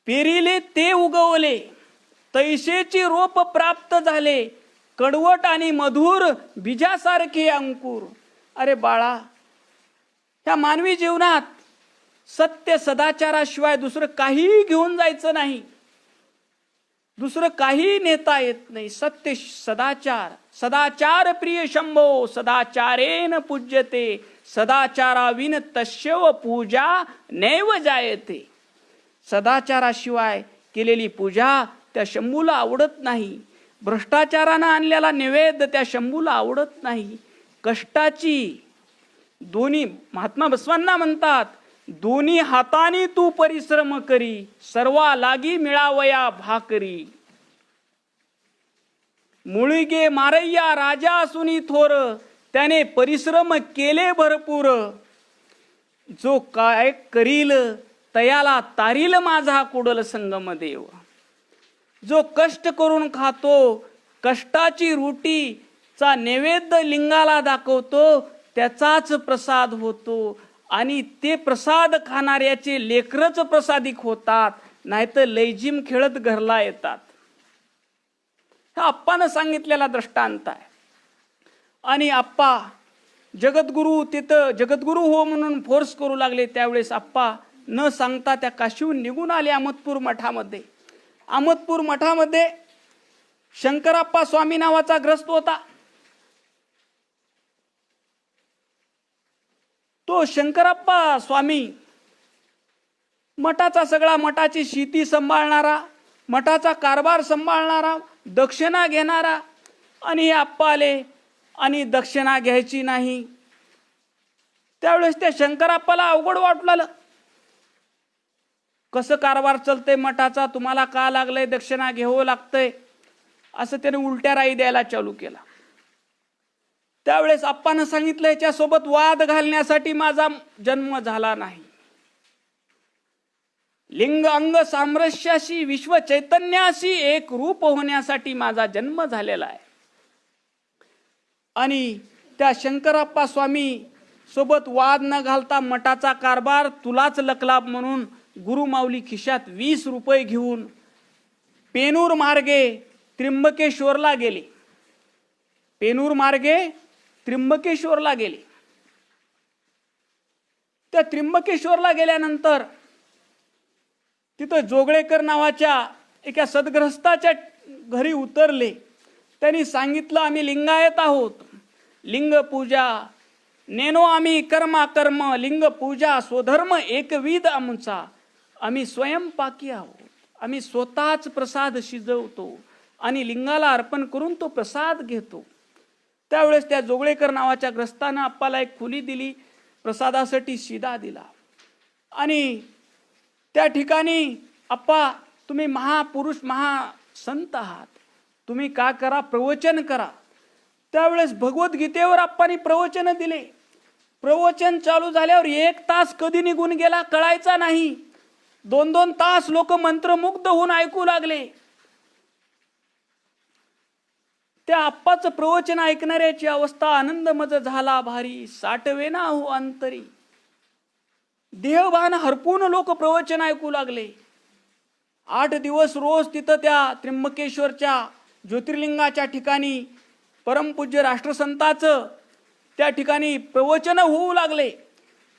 पेरिले ते उगवले, तैसेची रोप प्राप्त झाले, कडवट आणि मधुर बीजासारखे अंकुर. अरे बाळा, ह्या मानवी जीवनात सत्य सदाचाराशिवाय दुसरं काही घेऊन जायचं नाही, दुसरं काही नेता येत नाही. सत्य सदाचार, सदाचार प्रिय शंभो सदाचारेन पूज्यते, सदाचाराविन तस्यव पूजा नैव जायते. सदाचाराशिवाय केलेली पूजा त्या शंभूला आवडत नाही, भ्रष्टाचारानं आणलेला नैवेद्य त्या शंभूला आवडत नाही. कष्टाची दोन्ही, महात्मा बसवांना म्हणतात, दोन्ही हातानी तू परिश्रम करी, सर्वा लागी मिळावया भाकरी. मुळगे मारय्या राजा असूनी थोर, त्याने परिश्रम केले भरपूर. जो काय करील तयाला तारील माझा कुडल संगम देव. जो कष्ट करून खातो, कष्टाची रोटीचा नैवेद्य लिंगाला दाखवतो, त्याचाच प्रसाद होतो. आणि ते प्रसाद खाणाऱ्याचे लेकरच प्रसादिक होतात, नाहीतर लैजिम खेळत घरला येतात. हा आप्पानं सांगितलेला दृष्टांत आहे. आणि आप्पा जगद्गुरु तिथं जगद्गुरु हो म्हणून फोर्स करू लागले. त्यावेळेस आप्पा न सांगता त्या काशीहून निघून आले अहमदपूर मठामध्ये. अहमदपूर मठामध्ये शंकराप्पा स्वामी नावाचा ग्रस्त होता. तो शंकराप्पा स्वामी मठाचा सगळा, मठाची शेती सांभाळणारा, मठाचा कारभार सांभाळणारा, दक्षिणा घेणारा. आणि हे आप्पा आले आणि दक्षिणा घ्यायची नाही. त्यावेळेस त्या शंकराप्पाला अवघड वाटलं, कसं कारभार चालतंय मठाचा, तुम्हाला का लागलंय दक्षिणा घ्यावं लागतंय, असं त्याने उलट्या राई द्यायला चालू केला. त्यावेळेस आप्पानं सांगितलं, याच्यासोबत वाद घालण्यासाठी माझा जन्म झाला नाही. लिंग अंग सामरस्याशी, विश्व चैतन्याशी एक रूप होण्यासाठी माझा जन्म झालेला आहे. आणि त्या शंकराप्पा स्वामी सोबत वाद न घालता मठाचा कारभार तुलाच लकलाभ म्हणून गुरुमाऊली खिशात 20 रुपये घेऊन पेनूर मार्गे त्र्यंबकेश्वरला गेले. पेनूर मार्गे त्र्यंबकेश्वरला गेले. त्या त्र्यंबकेश्वरला गेल्यानंतर तिथं जोगळेकर नावाच्या एका सद्ग्रस्ताच्या घरी उतरले. त्यांनी सांगितलं, आम्ही लिंगायत आहोत, लिंग पूजा नेनो आम्ही कर्मा कर्म लिंग पूजा स्वधर्म एकविध आमचा. आम्ही स्वयंपाकी आहोत. आम्ही स्वतःच प्रसाद शिजवतो आणि लिंगाला अर्पण करून तो प्रसाद घेतो. त्यावेळेस त्या जोगळेकर नावाच्या ग्रस्तानं आप्पाला एक खुली दिली, प्रसादासाठी शिदा दिला. आणि त्या ठिकाणी आप्पा तुम्ही महापुरुष महासंत आहात, तुम्ही का करा, प्रवचन करा. त्यावेळेस भगवद्गीतेवर आप्पांनी प्रवचन दिले. प्रवचन चालू झाल्यावर 1 तास कधी निघून गेला कळायचा नाही. 2-2 तास लोक मंत्रमुग्ध होऊन ऐकू लागले. त्या आप्पाचं प्रवचन ऐकणाऱ्याची अवस्था आनंदमज झाला भारी, साठवे ना हो अंतरी. देहभान हरपून लोक प्रवचन ऐकू लागले. 8 दिवस रोज तिथं त्या त्र्यंबकेश्वरच्या ज्योतिर्लिंगाच्या ठिकाणी परमपूज्य राष्ट्रसंताचं त्या ठिकाणी प्रवचन होऊ लागले.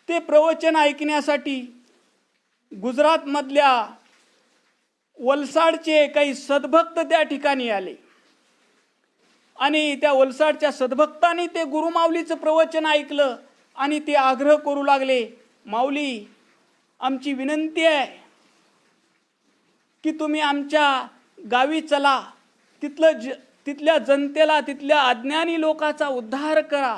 ते प्रवचन ऐकण्यासाठी गुजरातमधल्या वलसाडचे काही सद्भक्त त्या ठिकाणी आले आणि त्या वलसाडच्या सद्भक्तांनी ते गुरुमाऊलीचं प्रवचन ऐकलं आणि ते आग्रह करू लागले, माऊली आमची विनंती आहे की तुम्ही आमच्या गावी चला, तिथल्या जनतेला, तिथल्या अज्ञानी लोकांचा उद्धार करा.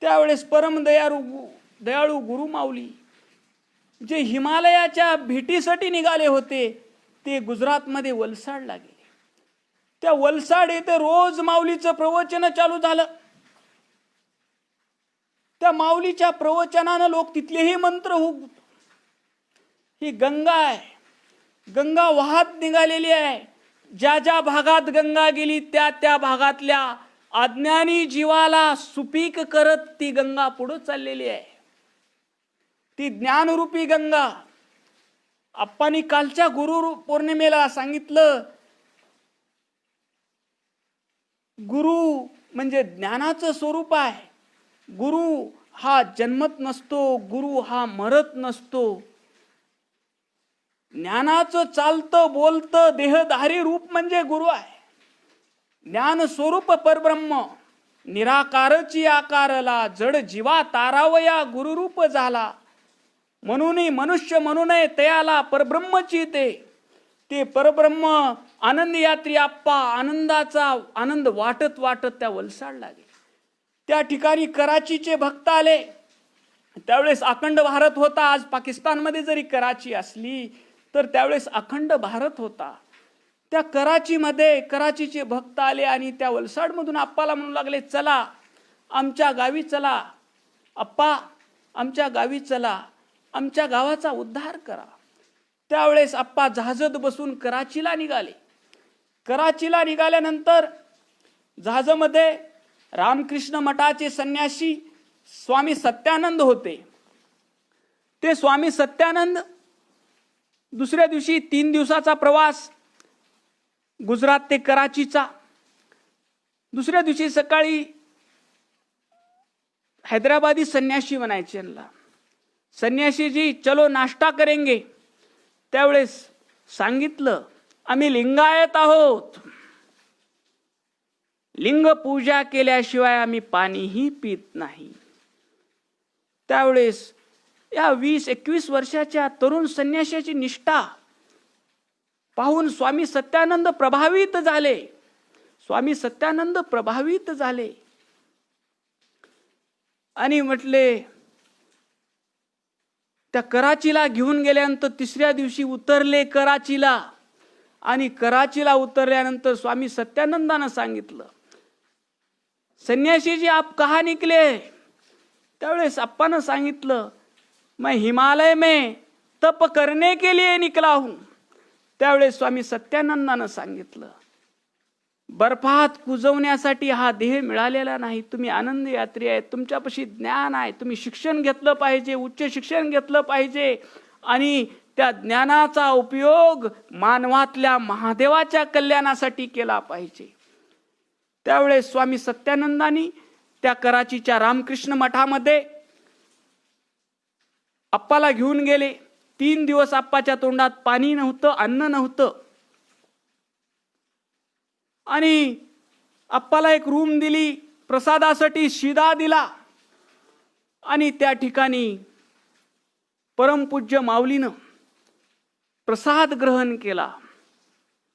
त्यावेळेस परम दयाळू गुरुमाऊली जे हिमालयाच्या भेटीसाठी निघाले होते ते गुजरातमध्ये वलसाडला गेले. त्या वलसाड येथे रोज माऊलीचं प्रवचन चालू झालं. त्या माऊलीच्या प्रवचनानं लोक तिथलेही मंत्र ही गंगा आहे, गंगा वाहत निघालेली आहे. ज्या ज्या भागात गंगा गेली त्या त्या भागातल्या अज्ञानी जीवाला सुपीक करत ती गंगा पुढे चाललेली आहे. ती ज्ञानरूपी गंगा. आप्पांनी कालच्या गुरु पौर्णिमेला सांगितलं, गुरु म्हणजे ज्ञानाचं स्वरूप आहे. गुरु हा जन्मत नसतो, गुरु हा मरत नसतो. ज्ञानाचं चालतं बोलतं देहधारी रूप म्हणजे गुरु आहे. ज्ञान स्वरूप परब्रह्म निराकारची आकारला, जड जीवा तारावया गुरुरूप झाला. म्हणून मनुष्य म्हणून तयाला परब्रह्मची ते परब्रह्म आनंद यात्री आप्पा आनंदाचा आनंद वाटत वाटत त्या वलसाडला गेले. त्या ठिकाणी कराचीचे भक्त आले. त्यावेळेस अखंड भारत होता. आज पाकिस्तानमध्ये जरी कराची असली तर त्यावेळेस अखंड भारत होता. त्या कराचीचे भक्त आले आणि त्या वलसाडमधून आप्पाला म्हणू लागले, चला आमच्या गावी चला, आप्पा आमच्या गावी चला, आमच्या गावाचा उद्धार करा. त्यावेळेस आप्पा जहाजात बसून कराचीला निघाले. कराचीला निघाल्यानंतर जहाजामध्ये रामकृष्ण मठाचे संन्यासी स्वामी सत्यानंद होते. ते स्वामी सत्यानंद दुसऱ्या दिवशी 3 दिवसाचा प्रवास गुजरात ते कराचीचा. दुसऱ्या दिवशी सकाळी हैदराबादी संन्यासी म्हणायचे यांना, संन्यासी जी चलो नाश्ता करेंगे. त्यावेळेस सांगितलं, आम्ही लिंगायत आहोत, लिंग पूजा केल्याशिवाय आम्ही पाणीही पित नाही. त्यावेळेस या 20-21 वर्षाच्या तरुण संन्याशाची निष्ठा पाहून स्वामी सत्यानंद प्रभावित झाले. स्वामी सत्यानंद प्रभावित झाले आणि म्हटले, त्या कराचीला घेऊन गेल्यानंतर 3ऱ्या दिवशी उतरले कराचीला. आणि कराचीला उतरल्यानंतर स्वामी सत्यानंदानं सांगितलं, सन्यासी जी आप कहाँ निकले. त्यावेळेस अप्पानं सांगितलं, मैं हिमालय में तप करने के लिए निकला हूं. त्यावेळेस स्वामी सत्यानंदानं सांगितलं, बर्फात कुजवण्यासाठी हा देह मिळालेला नाही. तुम्ही आनंद यात्री आहे, तुमच्यापाशी ज्ञान आहे, तुम्ही शिक्षण घेतलं पाहिजे, उच्च शिक्षण घेतलं पाहिजे आणि त्या ज्ञानाचा उपयोग मानवातल्या महादेवाच्या कल्याणासाठी केला पाहिजे. त्यावेळेस स्वामी सत्यानंदांनी त्या कराचीच्या रामकृष्ण मठामध्ये आप्पाला घेऊन गेले. 3 दिवस आप्पाच्या तोंडात पाणी नव्हतं, अन्न नव्हतं आणि आप्पाला एक रूम दिली, प्रसादासाठी शिदा दिला आणि त्या ठिकाणी परमपूज्य माऊलीनं प्रसाद ग्रहण केला.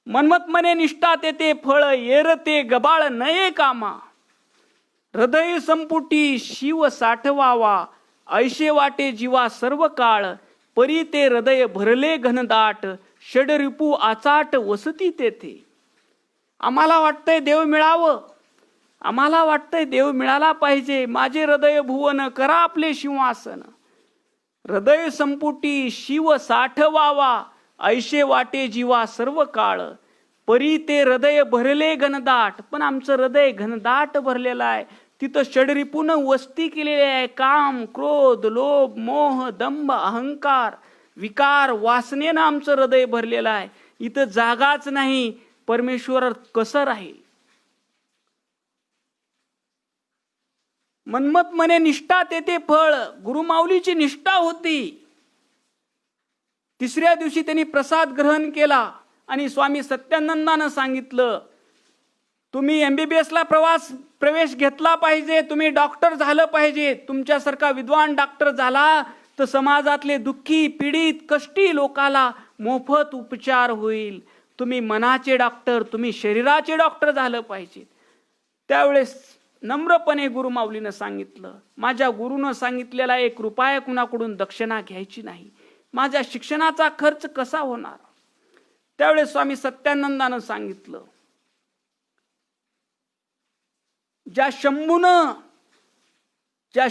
मनमत मने निष्ठा तेते फळ, येरते गबाळ नये कामा. हृदय संपुटी शिव साठवावा, ऐशे वाटे जीवा सर्व काळ. परी ते हृदय भरले घनदाट, षडरिपू आचाट वसती तेथे. आम्हाला वाटतंय देव मिळावं, आम्हाला वाटतंय देव मिळाला पाहिजे. माझे हृदय भुवन करा आपले सिंहासन. हृदय संपुटी शिव साठवावा, ऐशे वाटे जीवा सर्व काळ. परी ते हृदय भरले घनदाट. पण आमचं हृदय घनदाट भरलेलं आहे. तिथं षडरिपून वस्ती केलेली आहे. काम, क्रोध, लोभ, मोह, दंभ, अहंकार, विकार, वासनेनं आमचं हृदय भरलेलं आहे. इथं जागाच नाही. परमेश्वर कसं राहील? मनमत मने निष्ठा तेथे फळ. गुरुमाऊलीची निष्ठा होती. तिसऱ्या दिवशी त्यांनी प्रसाद ग्रहण केला आणि स्वामी सत्यानंदानं सांगितलं, तुम्ही MBBS ला प्रवेश घेतला पाहिजे, तुम्ही डॉक्टर झालं पाहिजे. तुमच्यासारखा विद्वान डॉक्टर झाला तर समाजातले दुःखी, पीडित, कष्टी लोकाला मोफत उपचार होईल. तुम्ही मनाचे डॉक्टर, तुम्ही शरीराचे डॉक्टर झालं पाहिजे. त्यावेळेस नम्रपणे गुरुमाऊलीनं सांगितलं, माझ्या गुरुनं सांगितलेला 1 रुपया कुणाकडून दक्षिणा घ्यायची नाही. माझ्या शिक्षणाचा खर्च कसा होणार? त्यावेळेस स्वामी सत्यानंदानं सांगितलं, ज्या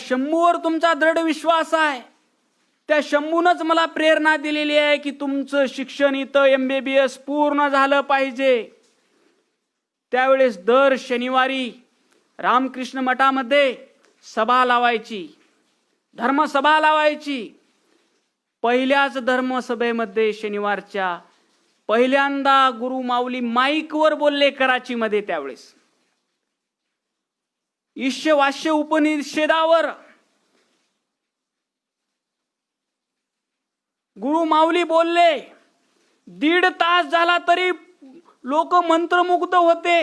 शंभूवर तुमचा दृढ विश्वास आहे, त्या शंभूनच मला प्रेरणा दिलेली आहे की तुमचं शिक्षण इथं MBBS पूर्ण झालं पाहिजे. त्यावेळेस दर शनिवारी रामकृष्ण मठामध्ये सभा लावायची, धर्मसभा लावायची. पहिल्याच धर्मसभेमध्ये शनिवारच्या पहिल्यांदा गुरु माऊली माईकवर बोलले कराचीमध्ये. त्यावेळेस ईश्वास्य उपनिषेधावर गुरु माऊली बोलले. 1.5 तास झाला तरी लोक मंत्रमुग्ध होते.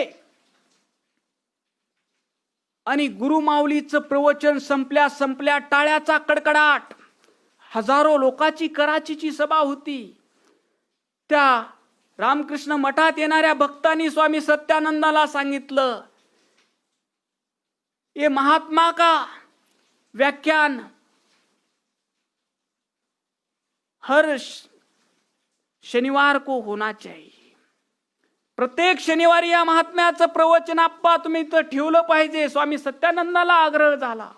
आणि गुरु माऊलीचं प्रवचन संपल्या टाळ्याचा कडकडाट. हजारो लोकांची कराचीची सभा होती. त्या रामकृष्ण मठात येणाऱ्या भक्तांनी स्वामी सत्यानंदाला सांगितलं, ये महात्मा का व्याख्यान हर शनिवार को होना चाहिए. प्रत्येक शनिवारी या महात्म्याचं प्रवचन आप्पा तुम्ही इथं ठेवलं पाहिजे. स्वामी सत्यानंदाला आग्रह झाला.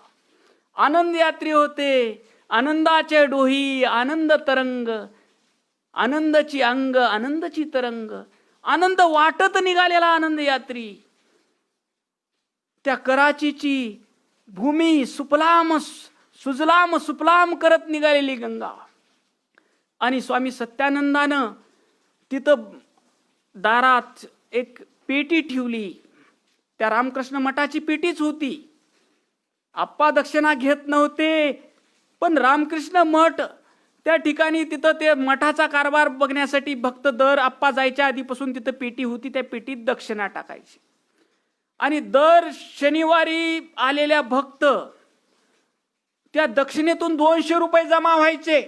आनंद यात्री होते. आनंदाचे डोही आनंद तरंग, आनंदाची अंग आनंदाची तरंग. आनंद वाटत निघालेला आनंद यात्री. त्या कराचीची भूमी सुजलाम सुफलाम करत निघालेली गंगा. आणि स्वामी सत्यानंदानं तिथं दारात एक पेटी ठेवली. त्या रामकृष्ण मठाची पेटीच होती. आप्पा दक्षिणा घेत नव्हते, पण रामकृष्ण मठ त्या ठिकाणी तिथं ते मठाचा कारभार बघण्यासाठी भक्त दर आप्पा जायच्या आधीपासून तिथं पेटी होती. त्या पेटीत दक्षिणा टाकायची. आणि दर शनिवारी आलेल्या भक्त त्या दक्षिणेतून 200 रुपये जमा व्हायचे.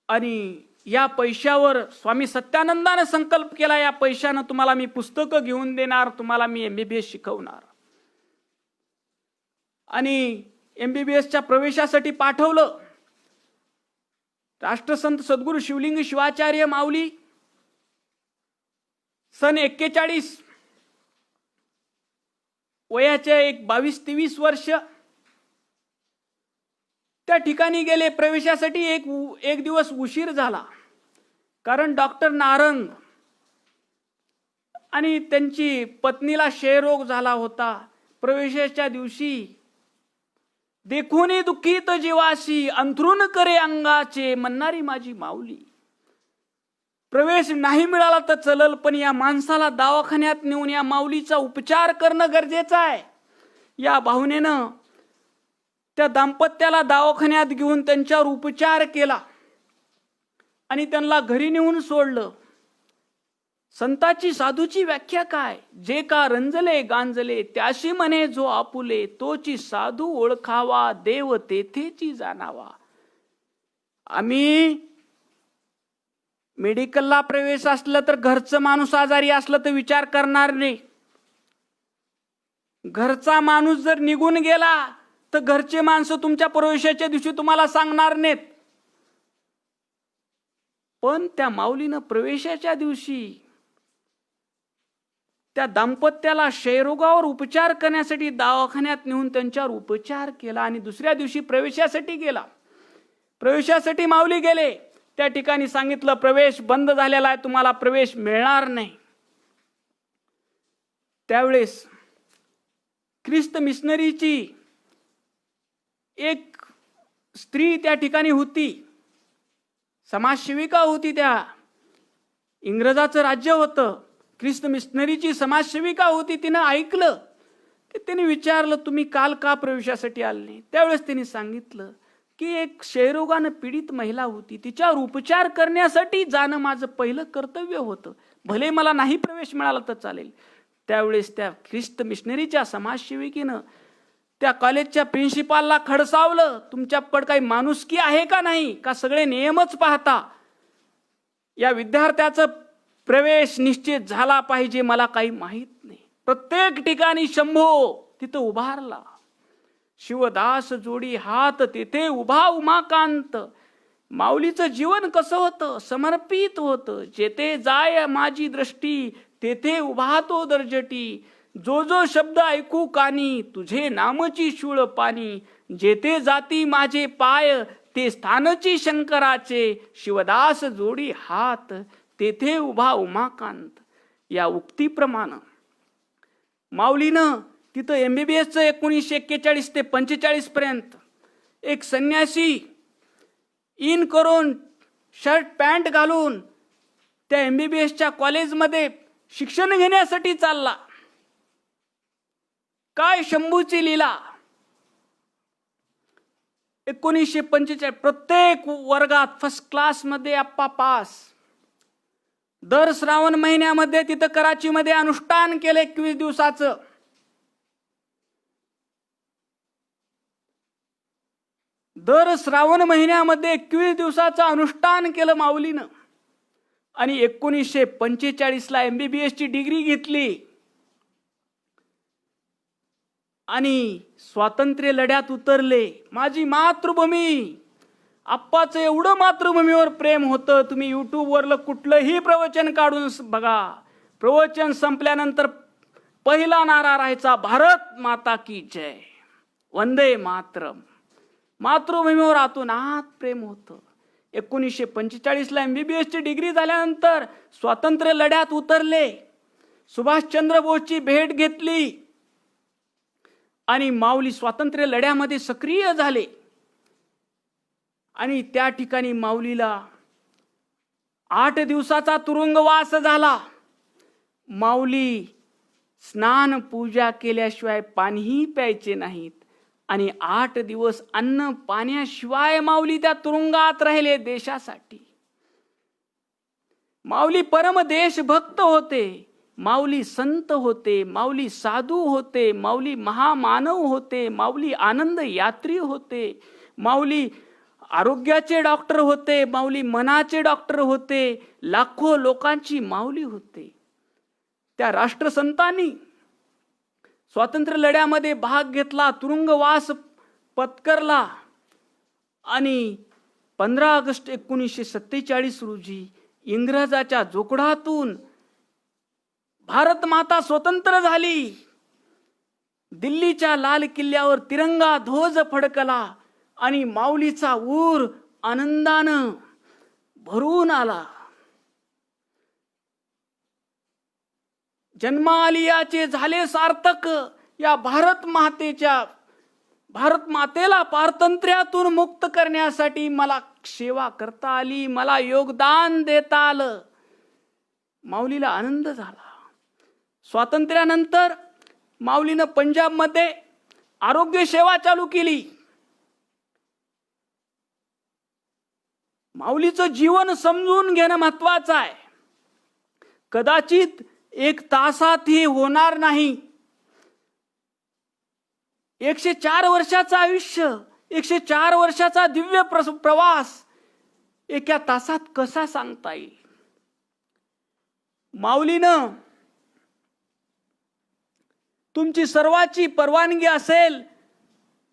आणि या पैशावर स्वामी सत्यानंदाने संकल्प केला, या पैशानं तुम्हाला मी पुस्तकं घेऊन देणार, तुम्हाला मी MBBS शिकवणार. आणि MBBSच्या प्रवेशासाठी पाठवलं. राष्ट्रसंत सद्गुरू शिवलिंग शिवाचार्य माऊली सन 41 वयाचे 22-23 वर्ष त्या ठिकाणी गेले. प्रवेशासाठी एक दिवस उशीर झाला, कारण डॉक्टर नारंग आणि त्यांची पत्नीला क्षयरोग झाला होता. प्रवेशाच्या दिवशी देखोनी दुःखित जीवाशी अंथरून करे अंगाचे म्हणणारी माझी माऊली. प्रवेश नाही मिळाला तर चलल, पण या माणसाला दवाखान्यात नेऊन या माऊलीचा उपचार करणं गरजेचं आहे. या भावनेनं त्या दाम्पत्याला दवाखान्यात घेऊन त्यांच्यावर उपचार केला आणि त्यांना घरी नेऊन सोडलं. संताची साधूची व्याख्या काय? जे का रंजले गांजले त्याशी म्हणे जो आपुले, तोची साधू ओळखावा देव तेथेची जाणावा. आम्ही मेडिकलला प्रवेश असलं तर घरचं माणूस आजारी असलं तर विचार करणार नाही. घरचा माणूस जर निघून गेला तर घरचे माणसं तुमच्या प्रवेशाच्या दिवशी तुम्हाला सांगणार नाहीत. पण त्या माऊलीनं प्रवेशाच्या दिवशी त्या दाम्पत्याला क्षयरोगावर उपचार करण्यासाठी दवाखान्यात नेऊन त्यांच्यावर उपचार केला आणि दुसऱ्या दिवशी प्रवेशासाठी गेला. प्रवेशासाठी माऊली गेले. त्या ठिकाणी सांगितलं प्रवेश बंद झालेला आहे, तुम्हाला प्रवेश मिळणार नाही. त्यावेळेस ख्रिस्त मिशनरीची एक स्त्री त्या ठिकाणी होती, समाजसेविका होती. त्या इंग्रजाचं राज्य होतं. ख्रिस्त मिशनरीची समाजसेविका होती. तिनं ऐकलं की तिने विचारलं तुम्ही काल का प्रवेशासाठी आले नाही? त्यावेळेस तिने सांगितलं की एक क्षयरोगानं पीडित महिला होती, तिच्यावर उपचार करण्यासाठी जाणं माझं पहिलं कर्तव्य होतं, भले मला नाही प्रवेश मिळाला तर चालेल. त्यावेळेस त्या ख्रिस्त मिशनरीच्या समाजसेविकेनं त्या कॉलेजच्या प्रिन्सिपालला खडसावलं, तुमच्याकडे काही माणुसकी आहे का नाही, का सगळे नियमच पाहता? या विद्यार्थ्याचं प्रवेश निश्चित झाला पाहिजे, मला काही माहित नाही. प्रत्येक ठिकाणी शंभो तिथं उभारला. शिवदास जोडी हात तेथे उभा उमाकांत. माऊलीचं जीवन कसं होतं? समर्पित होतं. जेथे जाय माझी दृष्टी तेथे उभा तो दर्जटी. जो जो शब्द ऐकू कानी तुझे नामची शूळ पाणी. जेथे जाती माझे पाय ते स्थानची शंकराचे. शिवदास जोडी हात तेथे उभा उमाकांत. या उक्तीप्रमाणे माऊलीनं तिथं MBBSचं 1941 ते 45 पर्यंत एक संन्यासी इन करून शर्ट पॅन्ट घालून त्या MBBSच्या कॉलेजमध्ये शिक्षण घेण्यासाठी चालला. काय शंभूची लीला! 1945 प्रत्येक वर्गात फर्स्ट क्लास मध्ये अप्पा पास. दर श्रावण महिन्यामध्ये तिथं कराचीमध्ये अनुष्ठान केलं 21 दिवसाचं. दर श्रावण महिन्यामध्ये 21 दिवसाचं अनुष्ठान केलं माऊलीनं. आणि 1945ला MBBSची डिग्री घेतली. आणि स्वातंत्र्य लढ्यात उतरले. माझी मातृभूमी, आप्पाचं एवढं मातृभूमीवर प्रेम होतं. तुम्ही यूट्यूबवरलं कुठलंही प्रवचन काढून बघा, प्रवचन संपल्यानंतर पहिला नारा राहायचा भारत माता की जय, वंदे मातरम. मातृभूमीवर आतून आत प्रेम होतं. 1945ला MBBSची डिग्री झाल्यानंतर स्वातंत्र्य लढ्यात उतरले. सुभाषचंद्र बोसची भेट घेतली आणि माऊली स्वातंत्र्य लढ्यामध्ये सक्रिय झाले. आणि त्या ठिकाणी माऊलीला 8 दिवसाचा तुरुंगवास झाला. माऊली स्नान पूजा केल्याशिवाय पाणीही प्यायचे नाहीत. आणि 8 दिवस अन्न पाण्याशिवाय माऊली त्या तुरुंगात राहिले देशासाठी. माऊली परम देशभक्त होते. माऊली संत होते. माऊली साधू होते. माऊली महामानव होते. माऊली आनंद यात्री होते. माऊली आरोग्याचे डॉक्टर होते. माऊली मनाचे डॉक्टर होते. लाखो लोकांची माऊली होते. त्या राष्ट्रसंतांनी स्वातंत्र्य लढ्यामध्ये भाग घेतला, तुरुंगवास पत्करला. आणि 15 ऑगस्ट 1947 रोजी इंग्रजाच्या जोखडातून भारत माता स्वतंत्र झाली. दिल्लीच्या लाल किल्ल्यावर तिरंगा ध्वज फडकला आणि माऊलीचा ऊर आनंदानं भरून आला. जन्मालियाचे झाले सार्थक. या भारत मातेला पारतंत्र्यातून मुक्त करण्यासाठी मला सेवा करता आली, मला योगदान देता आलं. माऊलीला आनंद झाला. स्वातंत्र्यानंतर माऊलीनं पंजाबमध्ये आरोग्य सेवा चालू केली. माऊलीचं जीवन समजून घेणं महत्वाचं आहे. कदाचित 1 तासातही होणार नाही. 104 वर्षाचं आयुष्य, 104 वर्षाचा दिव्य प्रवास एका तासात कसा सांगता येईल? माऊलीनं तुमची सर्वाची परवानगी असेल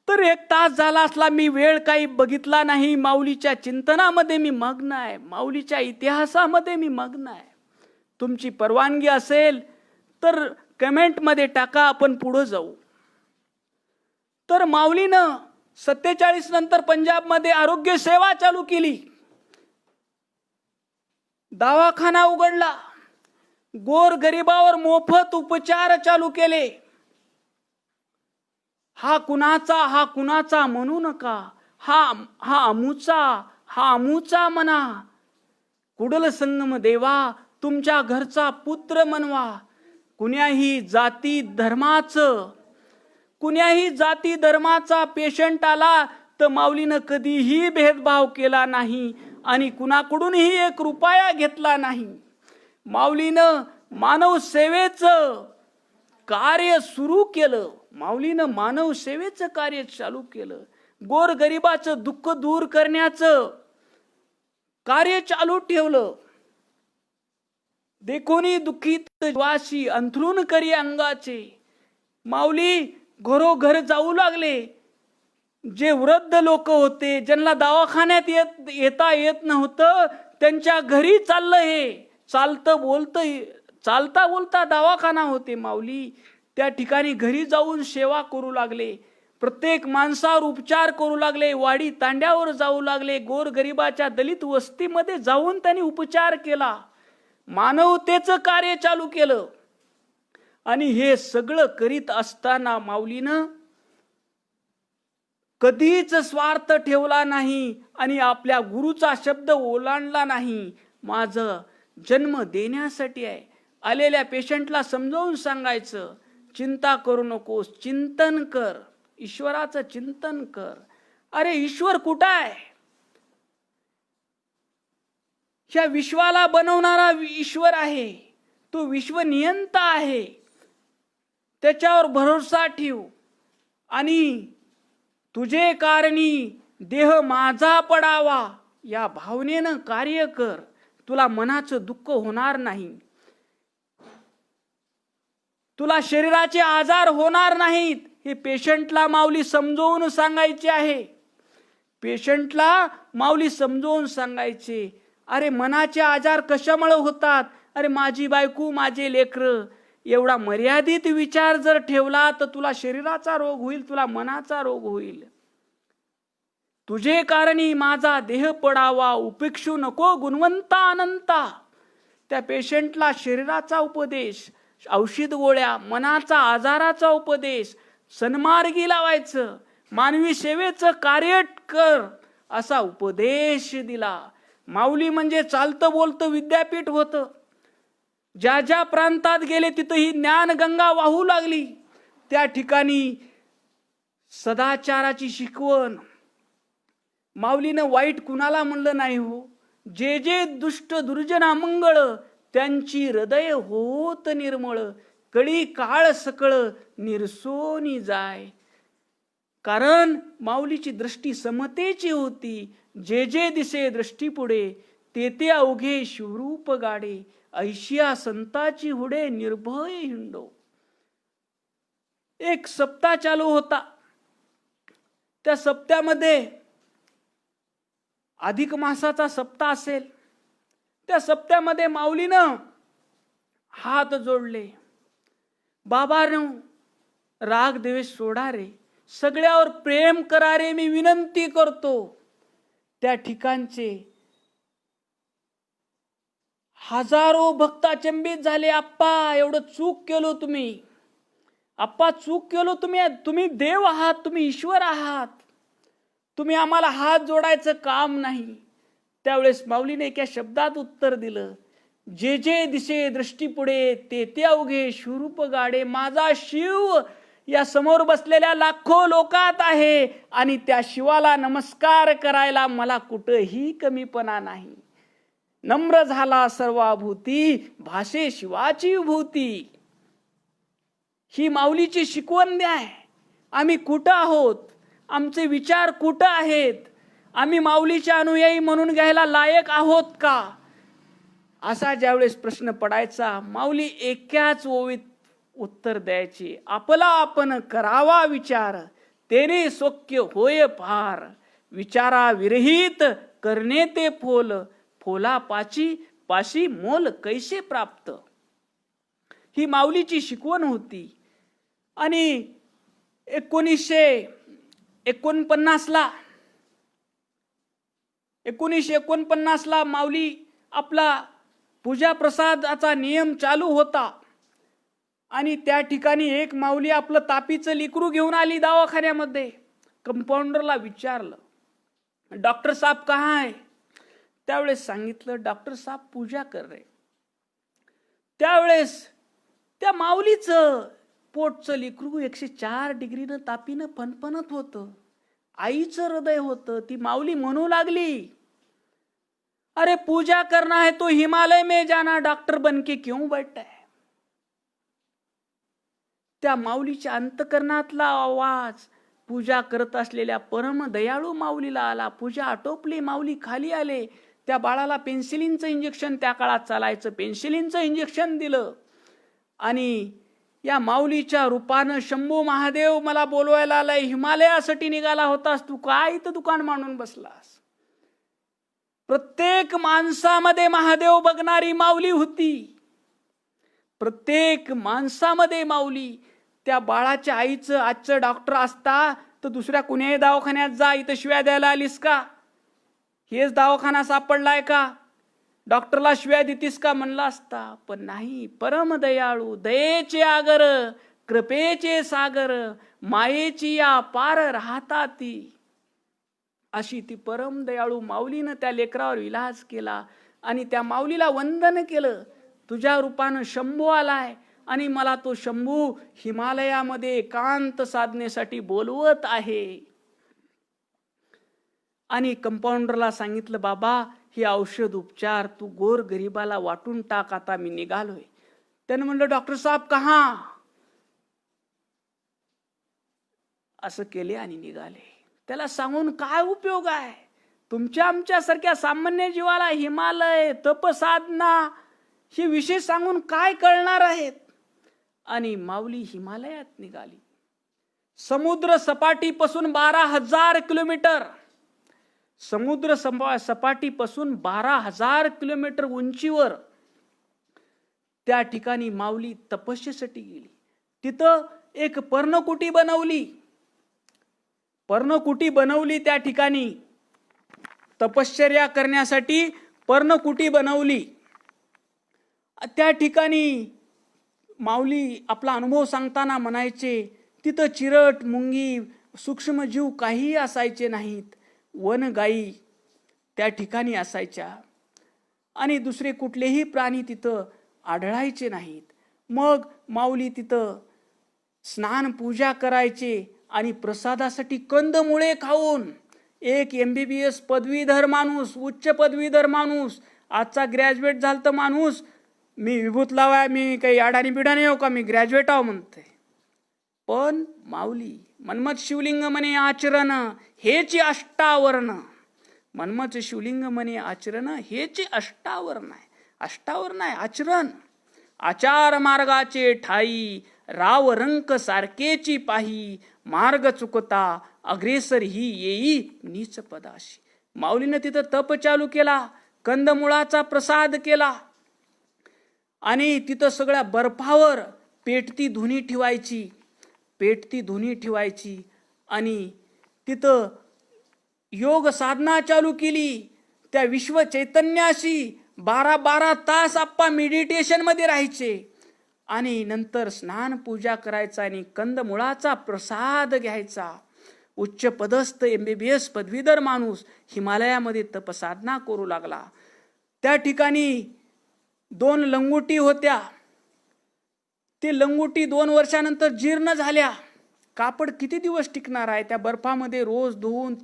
तर 1 तास झाला असला, मी वेळ काही बघितला नाही. माऊलीच्या चिंतनामध्ये मी मग्न आहे, माऊलीच्या इतिहासामध्ये मी मग्न आहे. तुमची परवानगी असेल तर कमेंटमध्ये टाका, आपण पुढे जाऊ. तर माऊलीनं 47 नंतर पंजाबमध्ये आरोग्य सेवा चालू केली, दवाखाना उघडला, गोर गरिबावर मोफत उपचार चालू केले. हा कुणाचा म्हणू नका, हा अमुचा म्हणा. कुडल संगम देवा, तुमच्या घरचा पुत्र म्हणवा. कुण्याही जाती धर्माचा पेशंट आला तर माऊलीनं कधीही भेदभाव केला नाही आणि कुणाकडूनही 1 रुपया घेतला नाही. माऊलीनं मानव सेवेचं कार्य सुरू केलं, माऊलीनं मानव सेवेचं कार्य चालू केलं. गोरगरिबाचं दुःख दूर करण्याचं कार्य चालू ठेवलं. देखोनी दुःखित वासी अंथरून करी अंगाचे. माऊली घरोघर जाऊ लागले. जे वृद्ध लोक होते, ज्यांना दवाखान्यात येता येत नव्हतं, त्यांच्या घरी चाललं. हे चालता बोलता दवाखाना होते. माऊली त्या ठिकाणी घरी जाऊन सेवा करू लागले. प्रत्येक माणसावर उपचार करू लागले. वाडी तांड्यावर जाऊ लागले. गोरगरिबाच्या दलित वस्तीमध्ये जाऊन त्यांनी उपचार केला. मानवतेचं कार्य चालू केलं. आणि हे सगळं करीत असताना माऊलीनं कधीच स्वार्थ ठेवला नाही आणि आपल्या गुरुचा शब्द ओलांडला नाही. माझं जन्म देण्यासाठी आहे. आलेल्या पेशंटला समजावून सांगायचं, चिंता करू नकोस, चिंतन कर, ईश्वराचं चिंतन कर. अरे ईश्वर कुठं आहे? ह्या विश्वाला बनवणारा ईश्वर आहे. तो विश्वनियंता आहे. त्याच्यावर भरोसा ठेव आणि तुझे कारणी देह माझा पडावा या भावनेनं कार्य कर. तुला मनाचं दुःख होणार नाही. तुला शरीराचे आजार होणार नाहीत. हे पेशंटला माऊली समजावून सांगायचे आहे. पेशंटला माऊली समजावून सांगायचे. अरे मनाचे आजार कशामुळे होतात? अरे माझी बायको, माझे लेकरं. एवढा मर्यादित विचार जर ठेवला तर तुला शरीराचा रोग होईल, तुला मनाचा रोग होईल. तुझे कारणी माझा देह पडावा, उपेक्षू नको गुणवंता अनंता. त्या पेशंटला शरीराचा उपदेश, औषध गोळ्या, मनाचा आजाराचा उपदेश, सन्मार्गी लावायचं, मानवी सेवेचं कार्य कर असा उपदेश दिला. माऊली म्हणजे चालतं बोलतं विद्यापीठ होतं. ज्या ज्या प्रांतात गेले तिथं ही ज्ञानगंगा वाहू लागली. त्या ठिकाणी सदाचाराची शिकवण. माऊलीनं वाईट कुणाला म्हणलं नाही हो. जे जे दुष्ट दुर्जन अमंगळ, त्यांची हृदय होत निर्मळ. कळी काळ सकळ निरसोनी जाय. कारण माऊलीची दृष्टी समतेची होती. जे जे दिसे दृष्टी पुढे, ते ते अवघे शिवरूप गाडे. ऐशिया संताची हुडे निर्भय हिंडो. एक सप्ताह चालू होता. त्या सप्त्यामध्ये अधिक मासाचा सप्ताह असेल. त्या सप्त्यामध्ये माऊलीनं हात जोडले. बाबांनो, राग द्वेष सोडा रे, सगळ्यावर प्रेम करा रे, मी विनंती करतो. त्या ठिकाणचे हजारो भक्त अचंबित झाले. आप्पा एवढं चूक केलो तुम्ही, आप्पा चूक केलो तुम्ही देव आहात, तुम्ही ईश्वर आहात, तुम्ही आम्हाला हात जोडायचं काम नाही. त्यावेळेस माऊलीने एका शब्दात उत्तर दिलं. जे जे दिसे दृष्टी पुढे, ते ते अवघे शिवरूप गाडे. माझा शिव या समोर बसलेल्या लाखो लोकात आहे आणि त्या शिवाला नमस्कार करायला मला कुठंही कमीपणा नाही. नम्र झाला सर्वाभूती, भाषे शिवाची विभूती. ही माऊलीची शिकवण आहे. आम्ही कुठं आहोत, आमचे विचार कुठं आहेत, आम्ही माऊलीचे अनुयायी म्हणून घ्यायला लायक आहोत का, असा ज्यावेळेस प्रश्न पडायचा, माऊली एकाच ओळीत उत्तर द्यायची, आपला आपण करावा विचार, तेने शक्य होय फार, विचारा विरहित करणे ते फोल, फोला पाशी मोल कैसे प्राप्त. ही माऊलीची शिकवण होती. आणि 1949 ला माऊली आपला पूजा प्रसादाचा नियम चालू होता. आणि त्या ठिकाणी एक माऊली आपलं तापीचं लेकरू घेऊन आली दवाखान्यामध्ये. कंपाऊंडरला विचारलं, डॉक्टर साहब कहाँ है. त्यावेळेस सांगितलं, डॉक्टर साहब पूजा कर रहे. त्यावेळेस त्या माऊलीचं पोटचं लेकरू 104 डिग्रीनं तापीनं फणफणत होतं. आईचं हृदय होतं. ती माऊली म्हणू लागली, अरे पूजा करना है तो हिमालय में जाना, डॉक्टर बनके क्यों बैठा है. त्या माऊलीच्या अंतकरणातला आवाज पूजा करत असलेल्या परम दयाळू माऊलीला आला. पूजा आटोपली, माऊली खाली आले. त्या बाळाला पेन्सिलिनचं इंजेक्शन त्या काळात चालायचं, पेन्सिलिनचं इंजेक्शन दिलं. आणि या माऊलीच्या रूपानं, शंभू महादेव मला बोलवायला आलाय, हिमालयासाठी निघाला होतास तू, काय इथं दुकान मांडून बसलास. प्रत्येक माणसामध्ये महादेव बघणारी माऊली होती. प्रत्येक माणसामध्ये माऊली. त्या बाळाच्या आईचं आजचं डॉक्टर असता तर दुसऱ्या कुण्याही दवाखान्यात जा, इथं शिव्या द्यायला आलीस का, हेच दवाखाना सापडलाय का, डॉक्टरला शिव्या देतीस का म्हणला असता. पण नाही, परम दयाळू, दयेचे आगर, कृपेचे सागर, मायेची या पार राहता ती. अशी ती परम दयाळू माऊलीनं त्या लेकरावर विलास केला. आणि त्या माऊलीला वंदन केलं. तुझ्या रूपानं शंभू आलाय आणि मला तो शंभू हिमालयामध्ये एकांत साधनेसाठी बोलवत आहे. आणि कंपाऊंडरला सांगितलं, बाबा हे औषध उपचार तू गोर गरीबाला वाटून टाक, आता मी निघालोय. त्यानं म्हणलं, डॉक्टर साहेब कहा. असं केले आणि निघाले. त्याला सांगून काय उपयोग आहे. तुमच्या आमच्यासारख्या सामान्य जीवाला हिमालय, तपसाधना हे विषय सांगून काय कळणार आहेत. आणि माऊली हिमालयात निघाली. समुद्र सपाटीपासून 12,000 किलोमीटर, समुद्र सपाटीपासून 12,000 किलोमीटर उंचीवर त्या ठिकाणी माऊली तपस्येसाठी गेली. तिथं एक पर्णकुटी बनवली. त्या ठिकाणी तपश्चर्या करण्यासाठी पर्णकुटी बनवली. त्या ठिकाणी माऊली आपला अनुभव सांगताना म्हणायचे, तिथं चिरट, मुंगी, सूक्ष्मजीव काही असायचे नाहीत. वनगाई त्या ठिकाणी असायच्या आणि दुसरे कुठलेही प्राणी तिथं आढळायचे नाहीत. मग माऊली तिथं स्नान पूजा करायचे आणि प्रसादासाठी कंदमुळे खाऊन एक MBBS पदवीधर माणूस, उच्च पदवीधर माणूस, आजचा ग्रॅज्युएट झालता माणूस, मी विभूत लावाय, मी काही अडाणी बिडाणी हो का, मी ग्रॅज्युएट आहो म्हणते. पण माऊली मन्मथ शिवलिंग म्हणे आचरण हेची अष्टावरण, मन्मथ शिवलिंग म्हणे आचरण हेची अष्टावरण आहे. अष्टावरण आहे आचरण. आचार मार्गाचे ठाई, राव रंक सारखेची पाही, मार्ग चुकता अग्रेसर ही येई नीच पदाशी. माऊलीनं तिथं तप चालू केला, कंदमुळाचा प्रसाद केला आणि तिथं सगळ्या बर्फावर पेटती धुनी ठेवायची आणि तिथं योग साधना चालू केली. त्या विश्व चैतन्याशी 12 तास आप्पा मेडिटेशन मध्ये राहायचे आणि नंतर स्नान पूजा करायचा आणि कंदमुळाचा प्रसाद घ्यायचा. उच्च पदस्थ MBBS पदवीधर माणूस हिमालयामध्ये तपसाधना करू लागला. त्या ठिकाणी 2 लंगोटी होत्या. ते लंगोटी 2 वर्षानंतर जीर्ण झाल्या. कापड किती दिवस टिकणार आहे. त्या बर्फामध्ये रोज 2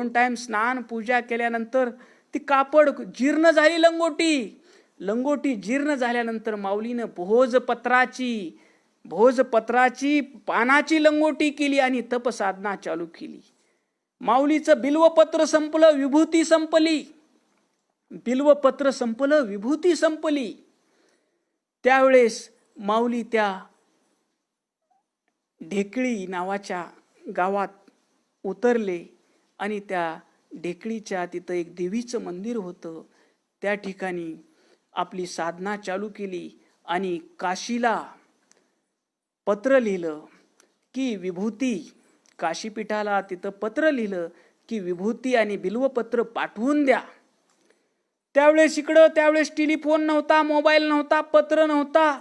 टाइम स्नान पूजा केल्यानंतर ती कापड जीर्ण झाली लंगोटी जीर्ण झाल्यानंतर माऊलीनं भोजपत्राची पानाची लंगोटी केली आणि तपसाधना चालू केली. माऊलीचं बिल्वपत्र संपलं, विभूती संपली. त्यावेळेस माऊली त्या ढेकळी नावाच्या गावात उतरले आणि त्या ढेकळीच्या तिथं एक देवीचं मंदिर होतं. त्या ठिकाणी आपली साधना चालू केली आणि काशीला पत्र लिहिलं की विभूती, काशीपीठाला तिथं पत्र लिहिलं की विभूती आणि बिल्वपत्र पाठवून द्या. त्यावेळेस टेलिफोन नव्हता, मोबाईल नव्हता, पत्र नव्हता.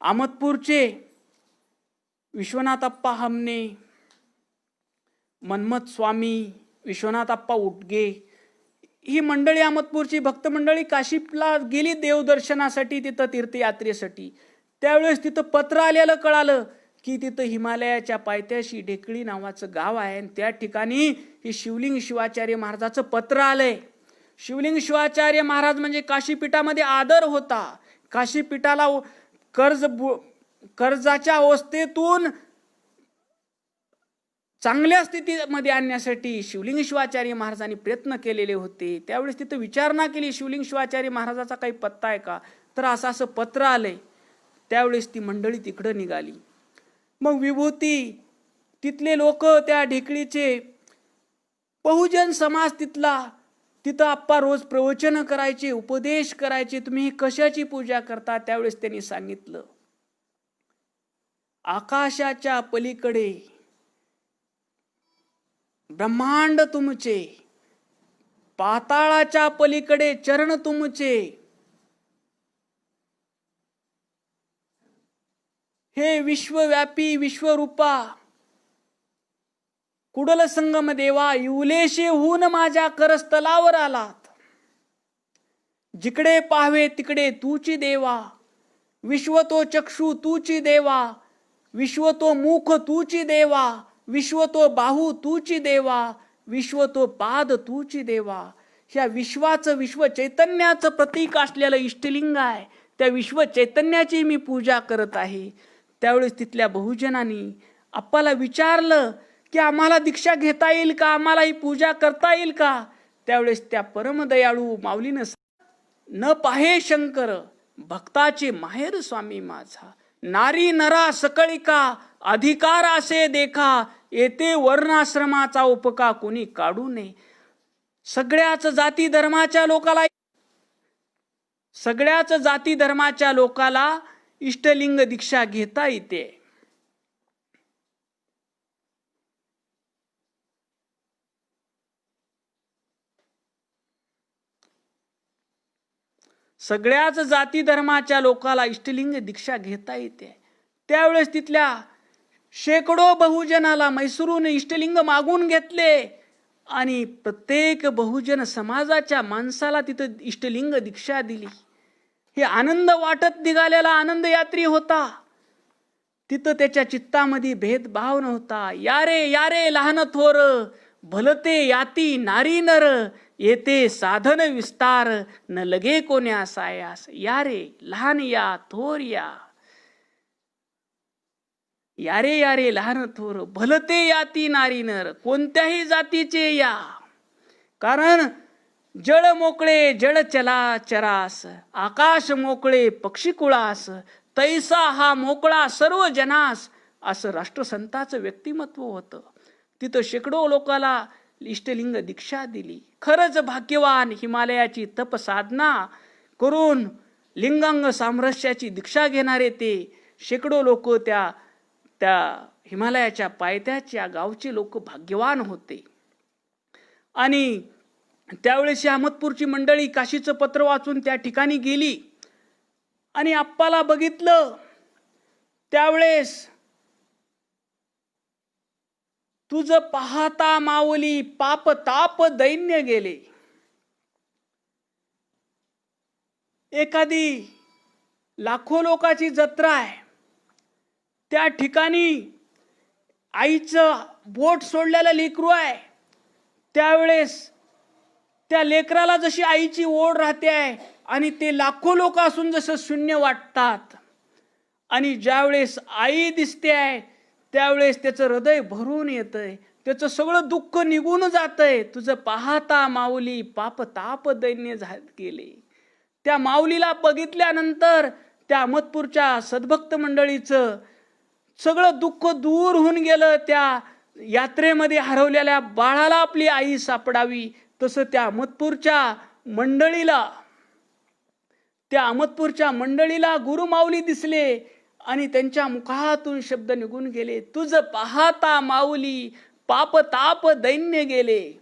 अहमदपूरचे विश्वनाथप्पा हमने, मन्मथ स्वामी, विश्वनाथप्पा उटगे ही मंडळी, अहमदपूरची भक्त मंडळी काशीला गेली देवदर्शनासाठी, तिथं तीर्थयात्रेसाठी. त्यावेळेस तिथं पत्र आलेलं कळालं की तिथं हिमालयाच्या पायथ्याशी ढेकळी नावाचं गाव आहे आणि त्या ठिकाणी हे शिवलिंग शिवाचार्य महाराजाचं पत्र आलंय. शिवलिंग शिवाचार्य महाराज म्हणजे काशीपीठामध्ये आदर होता. काशीपीठाला कर्जाच्या अवस्थेतून चांगल्या स्थितीमध्ये आणण्यासाठी शिवलिंग शिवाचार्य महाराजांनी प्रयत्न केलेले होते. त्यावेळेस तिथं विचारणा केली, शिवलिंग शिवाचार्य महाराजाचा काही पत्ता आहे का? तर असं पत्र आलंय. त्यावेळेस ती मंडळी तिकडं निघाली. मग विभूती, तिथले लोक, त्या ढेकळीचे बहुजन समाज तिथं आप्पा रोज प्रवचन करायचे, उपदेश करायचे. तुम्ही कशाची पूजा करता? त्यावेळेस त्यांनी सांगितलं, आकाशाच्या पलीकडे ब्रह्मांड तुमचे, पाताळाच्या पलीकडे चरण तुमचे. हे विश्वव्यापी विश्वरूपा कुडल संगम देवा, इवलेशे होऊन माझ्या करस्थलावर आलात. जिकडे पाहावे तिकडे तूची देवा, विश्व तो चक्षु तूची देवा, विश्व तो मुख तूची देवा, विश्व तो बाहू तूची देवा, विश्व तो पाद तूची देवा. ह्या विश्वाचं, विश्व चैतन्याचं प्रतीक असलेलं इष्टलिंग आहे. त्या विश्व चैतन्याची मी पूजा करत आहे. त्यावेळेस तिथल्या बहुजनांनी आप्पाला विचारलं की आम्हाला दीक्षा घेता येईल का? आम्हाला ही पूजा करता येईल का? त्यावेळेस त्या परमदयाळू माऊलीनं, न पाहे शंकर भक्ताचे माहेर स्वामी माझा, नारी नरा सकळिका अधिकार असे देखा, येते वर्णाश्रमाचा उपका कोणी काढू नये. सगळ्याच जाती धर्माच्या लोकाला इष्टलिंग दीक्षा घेता येते. सगळ्याच जाती धर्माच्या लोकाला इष्टलिंग दीक्षा घेता येते. त्यावेळेस तिथल्या शेकडो बहुजनाला मैसूरून इष्टलिंग मागून घेतले आणि प्रत्येक बहुजन समाजाच्या माणसाला तिथं इष्टलिंग दीक्षा दिली. हे आनंद वाटत निघालेला आनंद यात्री होता. तिथं त्याच्या चित्तामध्ये भेदभाव नव्हता. यारे लहान थोर, भलते याती नारी नर, येते साधन विस्तार, न लगे कोण्या सायास. यारे लहान या थोर या, यारे लहान थोर, भलते याती नारी नर, कोणत्याही जातीचे या. कारण जळ मोकळे जळ चला चरास, आकाश मोकळे पक्षी कुळास, तैसा हा मोकळा सर्व जनास. असं राष्ट्रसंताचं व्यक्तिमत्व होतं. तिथं शेकडो लोकाला इष्टलिंग दीक्षा दिली. खरंच भाग्यवान. हिमालयाची तप साधना करून लिंगांग सामरस्याची दीक्षा घेणारे ते शेकडो लोक, त्या हिमालयाच्या पायथ्याच्या गावचे लोक भाग्यवान होते. आणि त्यावेळेस अहमदपूरची मंडळी काशीचं पत्र वाचून त्या ठिकाणी गेली आणि आप्पाला बघितलं. त्यावेळेस तुझ पाहता माऊली पाप ताप दैन्य गेले. एखादी लाखो लोकाची जत्रा आहे, त्या ठिकाणी आईचं बोट सोडलेलं लेकरू आहे, त्यावेळेस त्या लेकराला जशी आईची ओढ राहते आहे आणि ते लाखो लोक असून जसं शून्य वाटतात, आणि ज्यावेळेस आई दिसते आहे त्यावेळेस त्याचं हृदय भरून येतंय, त्याचं सगळं दुःख निघून जातंय. तुझं पाहता माऊली पाप ताप दैन्य गेले. त्या माऊलीला बघितल्यानंतर त्या अहमदपूरच्या सद्भक्त मंडळीचं सगळं दुःख दूर होऊन गेलं. त्या यात्रेमध्ये हरवलेल्या बाळाला आपली आई सापडावी, तसं त्या अहमदपूरच्या मंडळीला गुरु माऊली दिसले आणि त्यांच्या मुखातून शब्द निघून गेले, तुझ पाहता माऊली पाप ताप दैन्य गेले.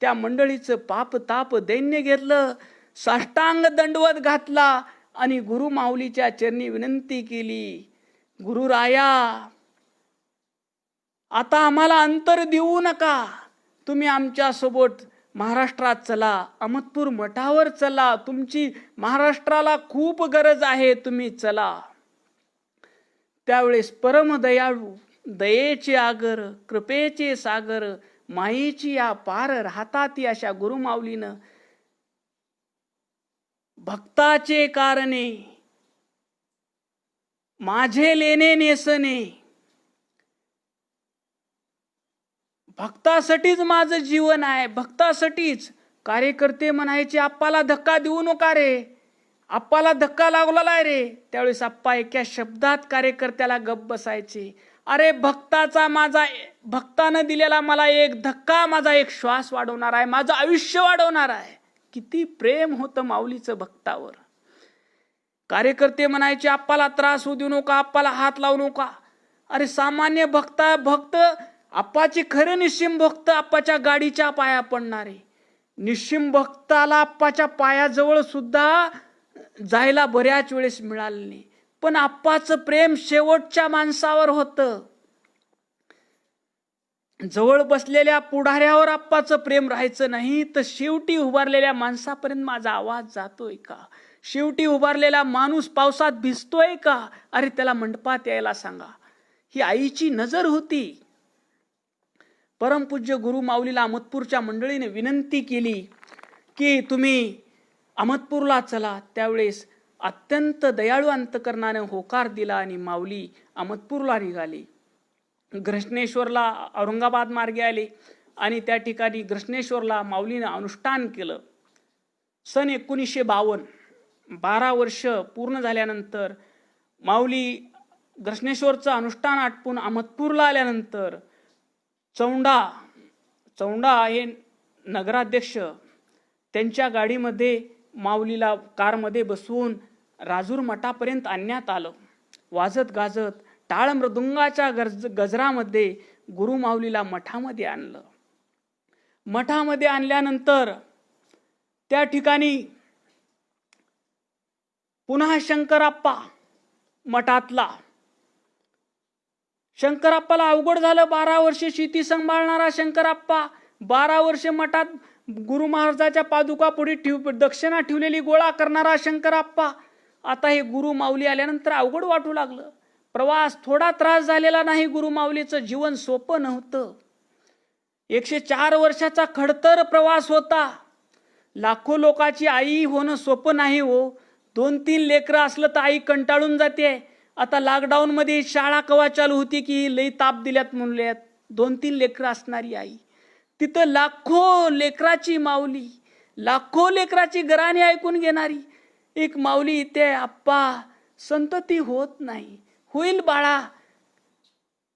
त्या मंडळीचं पाप ताप दैन्य घेतलं, साष्टांग दंडवत घातला आणि गुरु माऊलीच्या चरणी विनंती केली, गुरुराया आता आम्हाला अंतर देऊ नका, तुम्ही आमच्या सोबत महाराष्ट्रात चला, अहमदपूर मठावर चला, तुमची महाराष्ट्राला खूप गरज आहे, तुम्ही चला. त्यावेळेस परम दयाळू, दयेचे आगर, कृपेचे सागर, मायेची या पार राहतात अशा गुरुमाऊलीनं भक्ताचे कारणे माझे लेणे नेसणे, भक्तासाठीच माझं जीवन आहे, भक्तासाठीच. कार्यकर्ते म्हणायचे आप्पाला धक्का देऊ नका रे, आप्पाला धक्का लागलेला आहे रे. त्यावेळेस आप्पा एका शब्दात कार्यकर्त्याला गप्प बसायचे, अरे भक्तानं दिलेला मला एक धक्का माझा एक श्वास वाढवणार आहे, माझं आयुष्य वाढवणार आहे. किती प्रेम होतं माऊलीचं भक्तावर. कार्यकर्ते म्हणायचे आप्पाला त्रास होऊ देऊ नका, आप्पाला हात लावू नका. अरे सामान्य भक्त आप्पाचे खरे निश्चिम भक्त आप्पाच्या गाडीच्या पाया पडणारे. निश्चिम भक्ताला आप्पाच्या पायाजवळ सुद्धा जायला बऱ्याच वेळेस मिळालं नाही, पण आप्पाचं प्रेम शेवटच्या माणसावर होतं. जवळ बसलेल्या पुढाऱ्यावर आप्पाचं प्रेम राहायचं नाही, तर शेवटी उभारलेल्या माणसापर्यंत माझा आवाज जातोय का, शेवटी उभारलेला माणूस पावसात भिजतोय का, अरे त्याला मंडपात यायला सांगा. ही आईची नजर होती. परमपूज्य गुरु माऊलीला अहमदपूरच्या मंडळीने विनंती केली की तुम्ही अहमदपूरला चला. त्यावेळेस अत्यंत दयाळू अंतकरणाने होकार दिला आणि माऊली अहमदपूरला निघाली. घृष्णेश्वरला औरंगाबाद मार्गे आले आणि त्या ठिकाणी घृष्णेश्वरला माऊलीने अनुष्ठान केलं. सन 1952 12 वर्ष पूर्ण झाल्यानंतर माऊली घृष्णेश्वरचं अनुष्ठान आटपून अहमदपूरला आल्यानंतर चौंडा हे नगराध्यक्ष त्यांच्या गाडीमध्ये माऊलीला कारमध्ये बसवून राजूर मठापर्यंत आणण्यात आलं. वाजत गाजत टाळ मृदुंगाच्या गजरामध्ये गुरु माऊलीला मठामध्ये आणलं. मठामध्ये आणल्यानंतर त्या ठिकाणी पुन्हा शंकराप्पा मठातला, शंकराप्पाला अवघड झालं. 12 वर्ष शेती सांभाळणारा शंकराप्पा, 12 वर्ष मठात गुरु महाराजाच्या पादुका पुढे दक्षिणा ठेवलेली गोळा करणारा शंकराप्पा, आता हे गुरु माऊली आल्यानंतर अवघड वाटू लागलं. प्रवास थोडा त्रास झालेला नाही. गुरु माऊलीचं जीवन सोपं नव्हतं. 104 वर्षाचा खडतर प्रवास होता. लाखो लोकाची आई होणं सोपं नाही हो. 2-3 लेकरं असलं तर आई कंटाळून जाते. आता लॉकडाऊन मध्ये शाळा कवा चालू होती की लई ताप दिल्यात म्हणल्यात. 2-3 लेकरं असणारी आई, तिथं लाखो लेकराची माऊली, लाखो लेकराची गराणी ऐकून घेणारी एक माऊली इथे. आप्पा संतती होत नाही, होईल बाळा,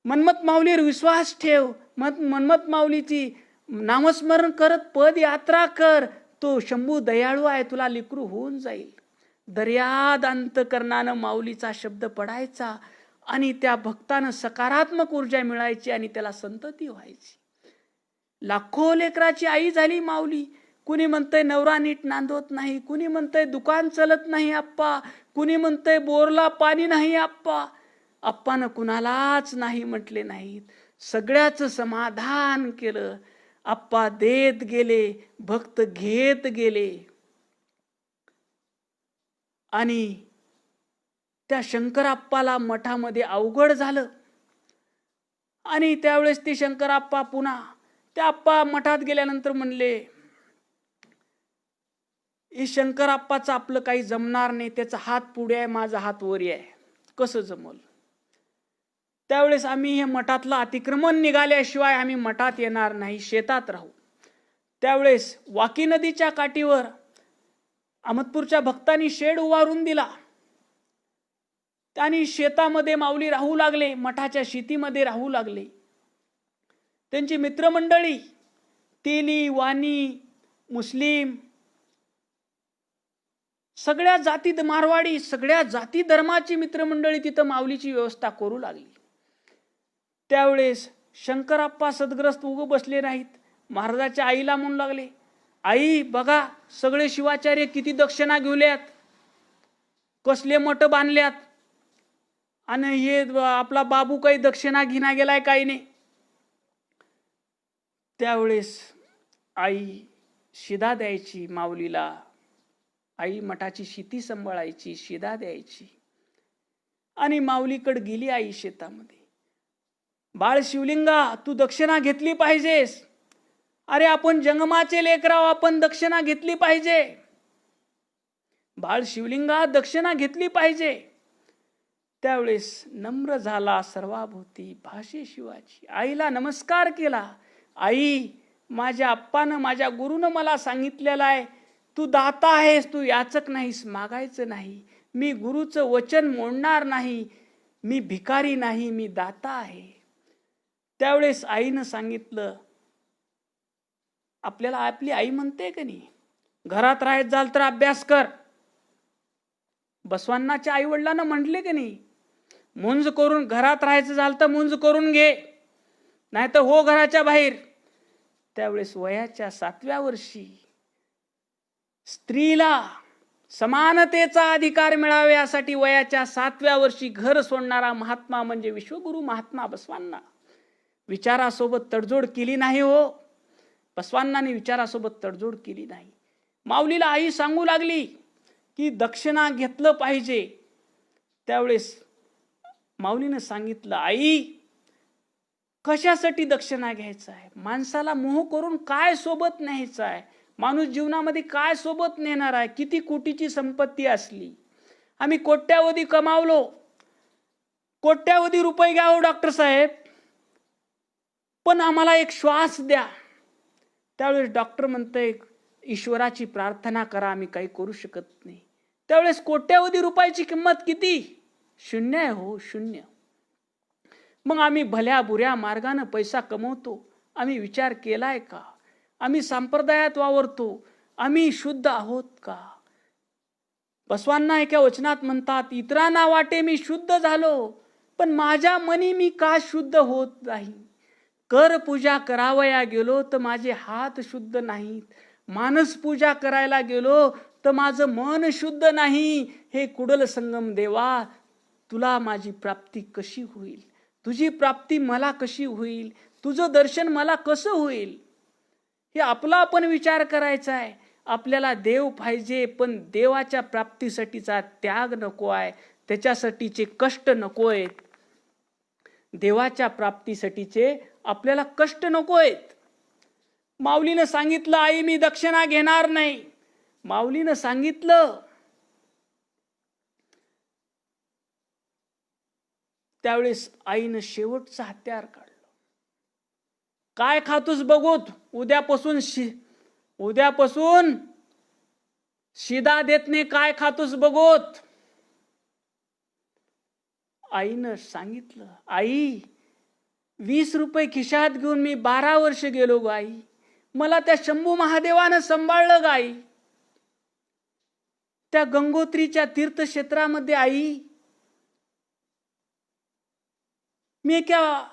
मनमत माऊलीवर विश्वास ठेव, मनमत माऊलीची नामस्मरण करत पद यात्रा कर, तो शंभू दयाळू आहे, तुला लेकरू होऊन जाईल. दर्याद अंतकरणानं माऊलीचा शब्द पडायचा आणि त्या भक्तानं सकारात्मक ऊर्जा मिळायची आणि त्याला संतती व्हायची. लाखो लेकराची आई झाली माऊली. कुणी म्हणतंय नवरा नीट नांदवत नाही, कुणी म्हणतंय दुकान चलत नाही आप्पा, कुणी म्हणतंय बोरला पाणी नाही आप्पा. आप्पानं कुणालाच नाही म्हटले नाहीत, सगळ्याचं समाधान केलं. आप्पा देत गेले, भक्त घेत गेले. आणि त्या शंकराप्पाला मठामध्ये अवघड झालं. आणि त्यावेळेस ते शंकराप्पा पुन्हा त्या आप्पा मठात गेल्यानंतर म्हणले, हे शंकराप्पाचं आपलं काही जमणार नाही, त्याचा हात पुढे आहे, माझा हात वरी आहे, कसं जमल? त्यावेळेस आम्ही हे मठातलं अतिक्रमण निघाल्याशिवाय आम्ही मठात येणार नाही, शेतात राहू. त्यावेळेस वाकी नदीच्या काठीवर अहमदपूरच्या भक्तांनी शेड उभारून दिला. त्यांनी शेतामध्ये माऊली राहू लागले, मठाच्या शेतीमध्ये राहू लागले. त्यांची मित्रमंडळी तेली, वाणी, मुस्लिम, सगळ्या जाती, मारवाडी, सगळ्या जाती धर्माची मित्रमंडळी तिथं माऊलीची व्यवस्था करू लागली. त्यावेळेस शंकराप्पा सदग्रस्त उग बसले नाहीत. महाराजाच्या आईला म्हणू लागले, आई बघा सगळे शिवाचार्य किती दक्षिणा घेऊल्यात, कसले मठ बांधल्यात, आणि हे आपला बाबू काही दक्षिणा घेणा गेलाय काही नाही. त्यावेळेस आई शिदा द्यायची माऊलीला, आई मठाची शेती सांभाळायची, शिदा द्यायची. आणि माऊलीकडे गेली आई शेतामध्ये. बाळ शिवलिंगा, तू दक्षिणा घेतली पाहिजेस. अरे आपण जंगमाचे लेकराव, आपण दक्षिणा घेतली पाहिजे. बाळ शिवलिंगा, दक्षिणा घेतली पाहिजे. त्यावेळेस नम्र झाला सर्वाभूती भाषे शिवाची. आईला नमस्कार केला. आई, माझ्या आप्पानं, माझ्या गुरुनं मला सांगितलेलं आहे, तू दाता आहेस, तू याचक नाहीस, मागायचं नाही. मी गुरुचं वचन मोडणार नाही, मी भिकारी नाही, मी दाता आहे. त्यावेळेस आईनं सांगितलं, आपल्याला आपली आई म्हणते का नाही, घरात राहायचं झालं तर अभ्यास कर. बसवांनाच्या आई वडिलांना म्हटले की नाही, मुंज करून घरात राहायचं झालं तर मुंज करून घे, नाही तर हो घराच्या बाहेर. त्यावेळेस वयाच्या 7व्या वर्षी स्त्रीला समानतेचा अधिकार मिळावा यासाठी वयाच्या 7व्या वर्षी घर सोडणारा महात्मा म्हणजे विश्वगुरु महात्मा बसवांना. विचारासोबत तडजोड केली नाही हो, बसवांनाने विचारासोबत तडजोड केली नाही. माऊलीला आई सांगू लागली की दक्षिणा घेतलं पाहिजे. त्यावेळेस माऊलीनं सांगितलं, आई कशासाठी दक्षिणा घ्यायचा आहे? माणसाला मोह करून काय सोबत न्यायचं आहे? माणूस जीवनामध्ये काय सोबत नेणार आहे? किती कोटीची संपत्ती असली, आम्ही कोट्यावधी कमावलो, कोट्यावधी रुपये घ्यावं डॉक्टर साहेब, पण आम्हाला एक श्वास द्या. त्यावेळेस डॉक्टर म्हणतंय, ईश्वराची प्रार्थना करा, आम्ही काही करू शकत नाही. त्यावेळेस कोट्यावधी रुपयाची किंमत किती? शून्य आहे हो, शून्य. मग आम्ही भल्या बुऱ्या मार्गाने पैसा कमवतो, आम्ही विचार केलाय का? आम्ही संप्रदायात वावरतो, आम्ही शुद्ध आहोत का? बसवांना एका वचनात म्हणतात, इतरांना वाटे मी शुद्ध झालो, पण माझ्या मनी मी का शुद्ध होत नाही? कर पूजा करावया गेलो तर माझे हात शुद्ध नाहीत, मानस पूजा करायला गेलो तर माझं मन शुद्ध नाही. हे कुडल संगम देवा, तुला माझी प्राप्ती कशी होईल? तुझी प्राप्ती मला कशी होईल? तुझं दर्शन मला कसं होईल? हे आपला आपण विचार करायचा आहे. आपल्याला देव पाहिजे, पण देवाच्या प्राप्तीसाठीचा त्याग नको आहे, त्याच्यासाठीचे कष्ट नको आहेत. देवाच्या प्राप्तीसाठीचे आपल्याला कष्ट नको आहेत. माऊलीनं सांगितलं, आई मी दक्षिणा घेणार नाही. माऊलीनं सांगितलं, त्यावेळेस आईनं शेवटचं हत्यार काढलं. काय खातोस बघूत, उद्यापासून शिदा देत नाही, काय खातोस बघूत. आईनं सांगितलं, आई 20 रुपये खिशात घेऊन मी 12 वर्ष गेलो ग आई, मला त्या शंभू महादेवानं सांभाळलं ग आई. त्या गंगोत्रीच्या तीर्थक्षेत्रामध्ये आई मी एका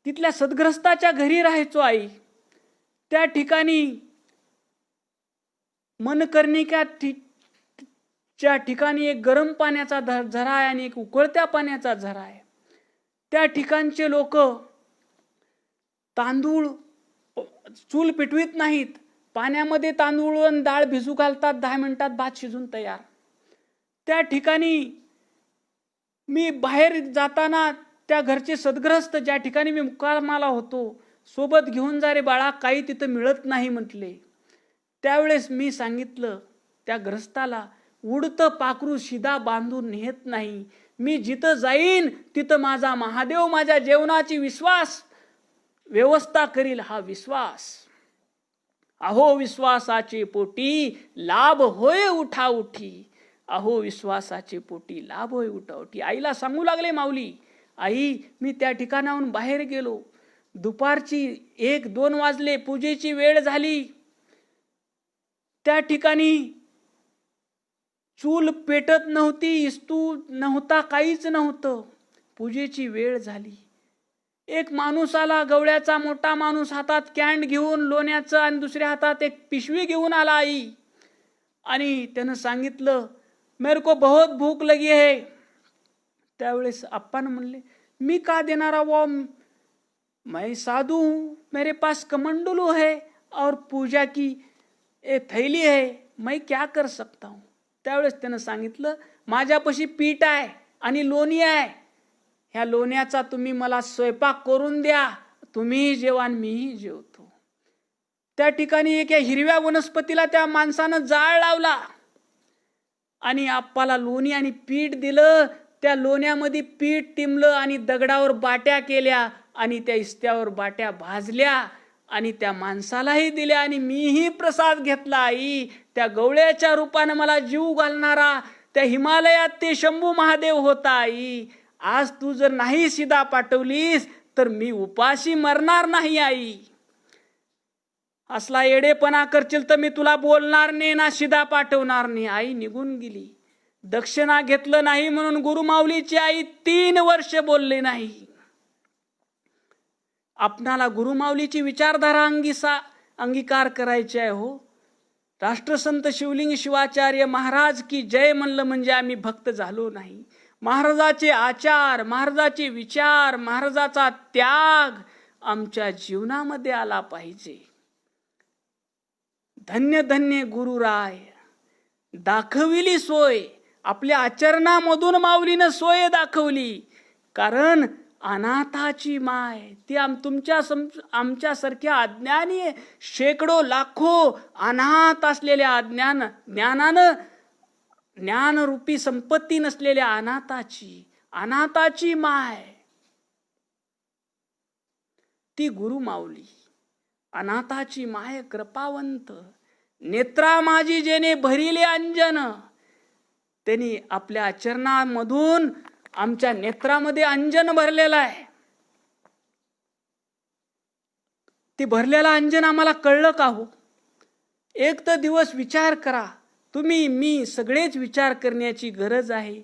तिथल्या सद्ग्रस्ताच्या घरी राहायचो आई. त्या ठिकाणी मनकर्णिकाच्या ठिकाणी एक गरम पाण्याचा झरा आहे आणि एक उकळत्या पाण्याचा झरा आहे. त्या ठिकाणचे लोक तांदूळ चूल पेटवीत नाहीत, पाण्यामध्ये तांदूळ आणि डाळ भिजू घालतात, 10 मिनिटात भात शिजून तयार. त्या ठिकाणी मी बाहेर जाताना त्या घरचे सद्गृहस्थ ज्या ठिकाणी मी मुक्कामाला होतो, सोबत घेऊन जा रे बाळा, काही तिथं मिळत नाही म्हटले. त्यावेळेस मी सांगितलं त्या ग्रस्ताला, उडतं पाखरू शिदा बांधून नेत नाही. मी जिथं जाईन तिथं माझा महादेव माझ्या जेवणाची व्यवस्था करील. हा विश्वास, अहो विश्वासाचे पोटी लाभ होय उठाउठी. अहो विश्वासाचे पोटी लाभ होय उठाउठी. आईला सांगू लागले माऊली, आई मी त्या ठिकाणाहून बाहेर गेलो. दुपारची 1-2 वाजले, पूजेची वेळ झाली. त्या ठिकाणी चूल पेटत नव्हती, इस्तू नव्हता, काहीच नव्हतं. पूजेची वेळ झाली. एक माणूस आला, गवळ्याचा मोठा माणूस, हातात कॅन्ड घेऊन लोण्याचं, आणि दुसऱ्या हातात एक पिशवी घेऊन आला आई. आणि त्यानं सांगितलं, मेरे को बहुत भूक लगी है. त्यावेळेस आप्पानं म्हणले, मी का देणारा वो, मैं साधु हूँ, मेरे पास कमंडलू है और पूजा की थैली है, मैं क्या कर सकता हूँ. त्यावेळेस त्यानं सांगितलं, माझ्यापाशी पीठ आहे आणि लोणी आहे, ह्या लोण्याचा तुम्ही मला स्वयंपाक करून द्या, तुम्हीही जेवा आणि मीही जेवतो. त्या ठिकाणी एका हिरव्या वनस्पतीला त्या माणसानं जाळ लावला आणि आप्पाला लोणी आणि पीठ दिलं. त्या लोण्यामध्ये पीठ टिमलं आणि दगडावर बाट्या केल्या आणि त्या इस्त्यावर बाट्या भाजल्या आणि त्या माणसालाही दिल्या आणि मीही प्रसाद घेतला. आई, त्या गवळ्याच्या रूपानं मला जीव घालणारा त्या हिमालयात ते शंभू महादेव होता. आई, आज तू जर नाही शिदा पाठवलीस तर मी उपाशी मरणार नाही. आई, असला येडेपणा करशील तर मी तुला बोलणार नाही ना शिदा पाठवणार नाही. आई निघून गेली. दक्षिणा घेतलं नाही म्हणून गुरुमाऊलीची आई 3 वर्ष बोलले नाही. आपणाला गुरुमाऊलीची विचारधारा अंगीकार करायची आहे हो. राष्ट्रसंत शिवलिंग शिवाचार्य महाराज की जय म्हणलं म्हणजे आम्ही भक्त झालो नाही. महाराजाचे आचार, महाराजाचे विचार, महाराजाचा त्याग आमच्या जीवनामध्ये आला पाहिजे. धन्य धन्य गुरुराय, दाखविली सोय. आपल्या आचरणामधून माऊलीनं सोय दाखवली. कारण अनाथाची माय ती आमच्यासारख्या अज्ञानी शेकडो लाखो अनाथ असलेल्या ज्ञानरूपी संपत्ती नसलेल्या अनाथाची माय ती गुरु माऊली. अनाथाची माय कृपावंत, नेत्रा माझी जेने भरिले अंजन. त्यांनी आपल्या आचरणामधून आमच्या नेत्रामध्ये अंजन भरलेलं आहे. ते भरलेलं अंजन आम्हाला कळलं का हो? एक तर दिवस विचार करा तुम्ही, मी, सगळेच विचार करण्याची गरज आहे.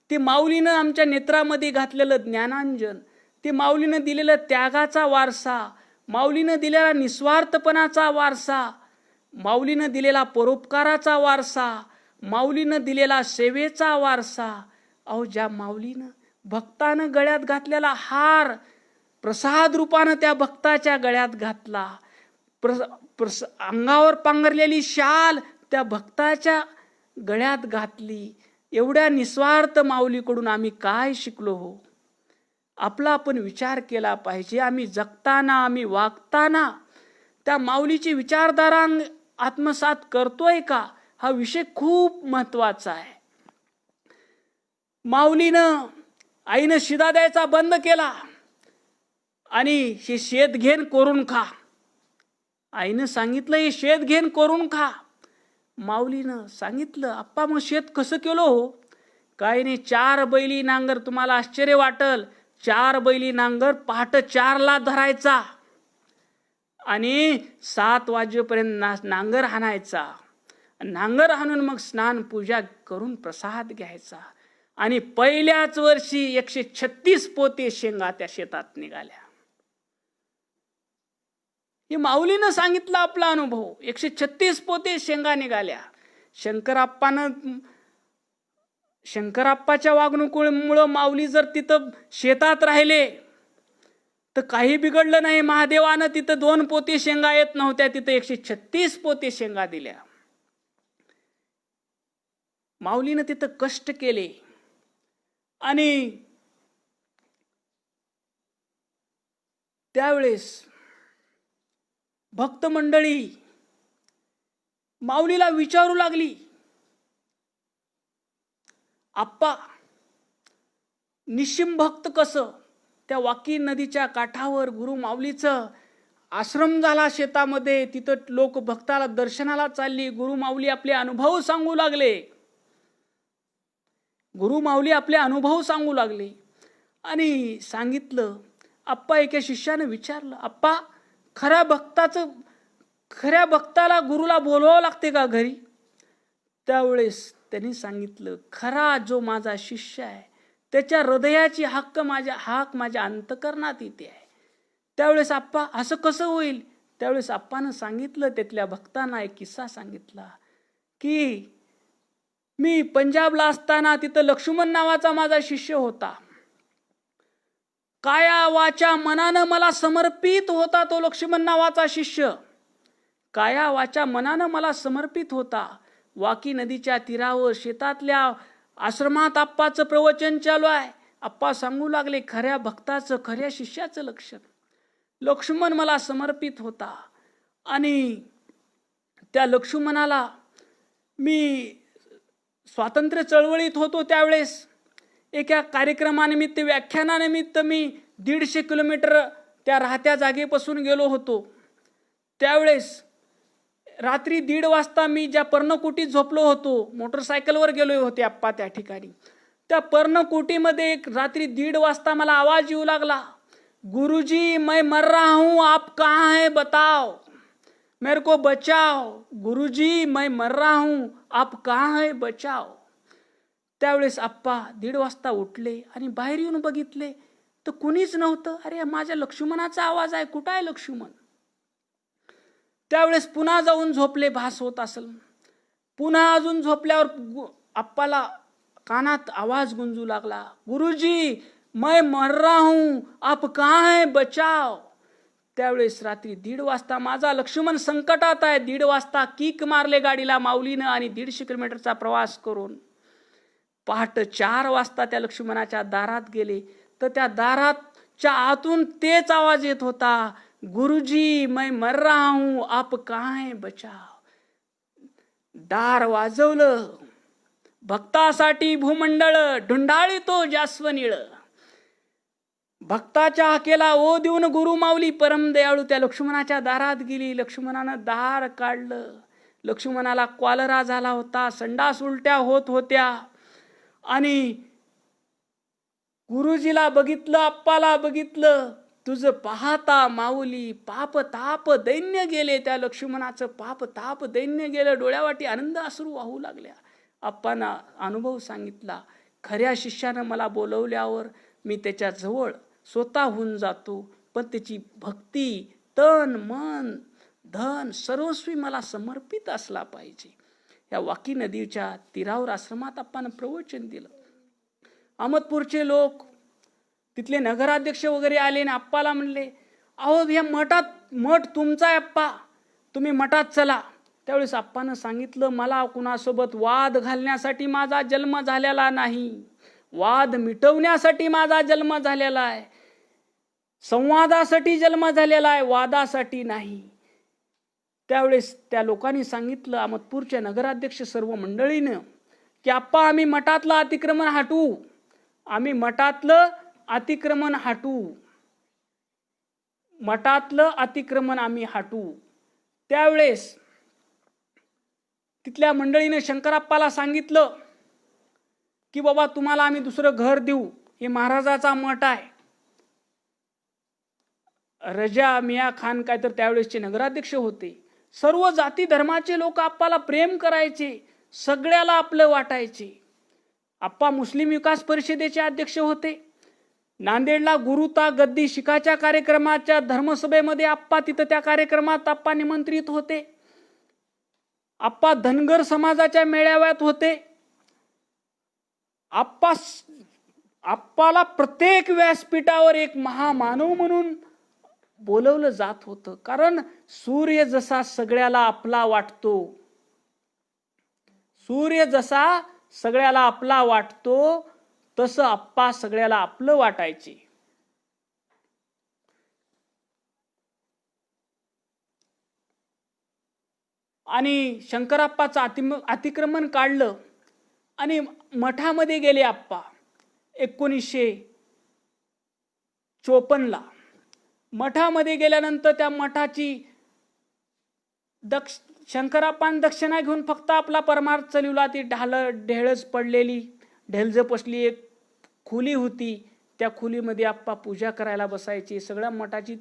ते माऊलीनं आमच्या नेत्रामध्ये घातलेलं ज्ञानांजन, ते माऊलीनं दिलेलं त्यागाचा वारसा, माऊलीनं दिलेला निस्वार्थपणाचा वारसा, माऊलीनं दिलेला परोपकाराचा वारसा, माऊलीनं दिलेला सेवेचा वारसा. अहो, ज्या माऊलीनं भक्तानं गळ्यात घातलेला हार प्रसाद रूपानं त्या भक्ताच्या गळ्यात घातला, अंगावर पांघरलेली शाल त्या भक्ताच्या गळ्यात घातली. एवढ्या निस्वार्थ माऊलीकडून आम्ही काय शिकलो हो? आपला आपण विचार केला पाहिजे. आम्ही जगताना, आम्ही वागताना त्या माऊलीची विचारधारा आत्मसात करतोय का? हा विषय खूप महत्वाचा आहे. माऊलीनं आईनं शिदा द्यायचा बंद केला आणि हे शेत घेन करून खा. आईनं सांगितलं हे शेत घेन करून खा. माऊलीनं सांगितलं, आप्पा मग शेत कसं केलं हो? काय नाही, 4 बैली नांगर. तुम्हाला आश्चर्य वाटल, 4 बैली नांगर पहाटे 4ला धरायचा आणि 7 वाजेपर्यंत नांगर हाणायचा. नांगर हाणून मग स्नान पूजा करून प्रसाद घ्यायचा. आणि पहिल्याच वर्षी 136 पोते शेंगा त्या शेतात निघाल्या. हे माऊलीनं सांगितलं आपला अनुभव. 136 पोते शेंगा निघाल्या. शंकराप्पाच्या वागणुकीमुळं माऊली जर तिथं शेतात राहिले तर काही बिघडलं नाही. महादेवानं तिथं 2 पोते शेंगा येत नव्हत्या, तिथं 136 पोते शेंगा दिल्या. माऊलीनं तिथं कष्ट केले आणि त्यावेळेस भक्त मंडळी माऊलीला विचारू लागली, आप्पा निशिम भक्त कसं? त्या वाकी नदीच्या काठावर गुरु माऊलीचं आश्रम झाला शेतामध्ये, तिथं लोक भक्ताला दर्शनाला चालली. गुरु माऊली आपले अनुभव सांगू लागले. गुरु माऊली आपले अनुभव सांगू लागले आणि सांगितलं. आप्पा एका शिष्याने विचारलं, आप्पा खऱ्या भक्ताला गुरुला बोलवावं लागते का घरी? त्यावेळेस त्यांनी सांगितलं, खरा जो माझा शिष्य आहे त्याच्या हृदयाची हाक माझ्या अंतकरणात येते आहे. त्यावेळेस आप्पा असं कसं होईल? त्यावेळेस आप्पानं सांगितलं, त्यातल्या भक्तांना एक किस्सा सांगितला की मी पंजाबला असताना तिथं लक्ष्मण नावाचा माझा शिष्य होता. काया वाचा मनानं मला समर्पित होता तो लक्ष्मण नावाचा शिष्य. काया वाचा मनानं मला समर्पित होता. वाकी नदीच्या तीरावर शेतातल्या आश्रमात आप्पाचं प्रवचन चालू आहे. आप्पा सांगू लागले, खऱ्या भक्ताचं, खऱ्या शिष्याचं लक्षण. लक्ष्मण मला समर्पित होता आणि त्या लक्ष्मणाला मी स्वातंत्र्य चळवळीत होतो त्यावेळेस एका कार्यक्रमानिमित्त, व्याख्यानानिमित्त मी 150 किलोमीटर त्या राहत्या जागेपासून गेलो होतो. त्यावेळेस रात्री 1:30 वाजता मी ज्या पर्णकुटीत झोपलो होतो, मोटरसायकलवर गेलो होते आप्पा त्या ठिकाणी. त्या पर्णकुटीमध्ये एक रात्री 1:30 वाजता मला आवाज येऊ लागला, गुरुजी मैं मर रहा हूं, आप कहाँ है बताओ, मेरे को बचाओ. गुरुजी मैं मर रहा हूं, आप कहाँ है बचाओ. त्यावेळेस आप्पा 1:30 वाजता उठले आणि बाहेर येऊन बघितले तर कुणीच नव्हतं. अरे माझ्या लक्ष्मणाचा आवाज आहे, कुठं आहे लक्ष्मण? त्यावेळेस पुन्हा जाऊन झोपले, भास होत असेल. पुन्हा अजून झोपल्यावर आप्पाला कानात आवाज गुंजू लागला, गुरुजी मैं मर रहा हूं, आप कहाँ है बचाओ. त्यावेळेस रात्री 1:30 वाजता माझा लक्ष्मण संकटात आहे. 1:30 वाजता किक मारले गाडीला माऊलीनं आणि 150 किलोमीटरचा प्रवास करून पहाटे 4 वाजता त्या लक्ष्मणाच्या दारात गेले तर त्या दाराच्या आतून तेच आवाज येत होता, गुरुजी मैं मर रहा हूं, आप कहाँ है बचाओ. दार वाजवलं. भक्तासाठी भूमंडळ ढुंढाळीतो जास्वनीळ. भक्ताच्या हाकेला ओ देऊन गुरु माऊली परम दयाळू त्या लक्ष्मणाच्या दारात गेली. लक्ष्मणानं दार काढलं. लक्ष्मणाला क्वालरा झाला होता, संडास उलट्या होत होत्या आणि गुरुजीला बघितलं, आप्पाला बघितलं. तुझं पाहता माऊली पाप ताप दैन्य गेले. त्या लक्ष्मणाचं पाप ताप दैन्य गेलं. डोळ्यावाटी आनंद अश्रू वाहू लागल्या. आप्पांना अनुभव सांगितला, खऱ्या शिष्यानं मला बोलवल्यावर मी त्याच्या जवळ स्वतःहून जातो, पण त्याची भक्ती तन मन धन सर्वस्वी मला समर्पित असला पाहिजे. या वाकी नदीच्या तीरावर आश्रमात आप्पानं प्रवचन दिलं. अहमदपूरचे लोक, तिथले नगराध्यक्ष वगैरे आले आणि आप्पाला म्हणले, अहो या मठ तुमचा आहे आप्पा, तुम्ही मठात चला. त्यावेळेस आप्पानं सांगितलं, मला कुणासोबत वाद घालण्यासाठी माझा जन्म झालेला नाही, वाद मिटवण्यासाठी माझा जन्म झालेला आहे, संवादासाठी जन्म झालेला आहे, वादासाठी नाही. त्यावेळेस त्या लोकांनी सांगितलं, अहमदपूरच्या नगराध्यक्ष सर्व मंडळीनं, की आप्पा आम्ही मठातलं अतिक्रमण हटवू, आम्ही मठातलं अतिक्रमण हटवू, मठातलं अतिक्रमण आम्ही हटवू. त्यावेळेस तिथल्या मंडळीने शंकराप्पाला सांगितलं की बाबा तुम्हाला आम्ही दुसरं घर देऊ, हे महाराजाचा मठ आहे. रजा मिया खान काय तर त्यावेळेसचे नगराध्यक्ष होते. सर्व जाती धर्माचे लोक आप्पाला प्रेम करायचे, सगळ्याला आपलं वाटायचे. आप्पा मुस्लिम विकास परिषदेचे अध्यक्ष होते. नांदेडला गुरुता गद्दी शिकाच्या कार्यक्रमाच्या धर्मसभेमध्ये आप्पा तिथं त्या कार्यक्रमात आप्पा निमंत्रित होते. आप्पा धनगर समाजाच्या मेळाव्यात होते. आप्पाला प्रत्येक व्यासपीठावर एक महामानव म्हणून बोलवलं जात होतं. कारण सूर्य जसा सगळ्याला आपला वाटतो, सूर्य जसा सगळ्याला आपला वाटतो तसं आप्पा सगळ्याला आपलं वाटायचे. आणि शंकराप्पाचं अतिक्रमण काढलं आणि मठामध्ये गेले आप्पा 1954ला. मठामध्ये गेल्यानंतर त्या मठाची शंकराप्पान दक्षिणा घेऊन फक्त आपला परमार्थ चालवला. ती ढेळच पडलेली ढेलज पसली एक खोली होती. त्या खोलीमध्ये आप्पा पूजा करायला बसायची. सगळ्या मठाची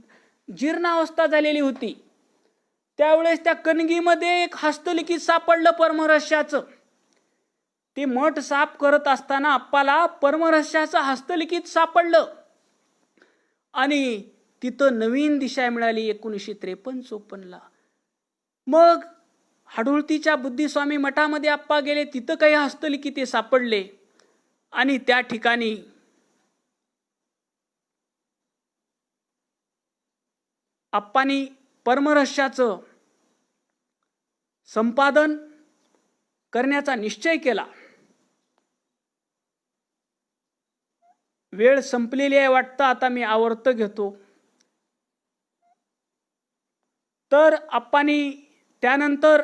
जीर्णावस्था झालेली होती. त्यावेळेस त्या कणगीमध्ये एक हस्तलिखित सापडलं परमरहस्याचं. ते मठ साफ करत असताना आप्पाला परमरहस्याचं हस्तलिखित सापडलं आणि तिथं नवीन दिशा मिळाली 1953-54ला. मग हाडुळतीच्या बुद्धिस्वामी मठामध्ये आप्पा गेले. तिथं काही हस्तलिखिते सापडले आणि त्या ठिकाणी आप्पांनी परमरहस्याचं संपादन करण्याचा निश्चय केला. वेळ संपलेली आहे वाटतं, आता मी आवर्त घेतो. तर आप्पांनी त्यानंतर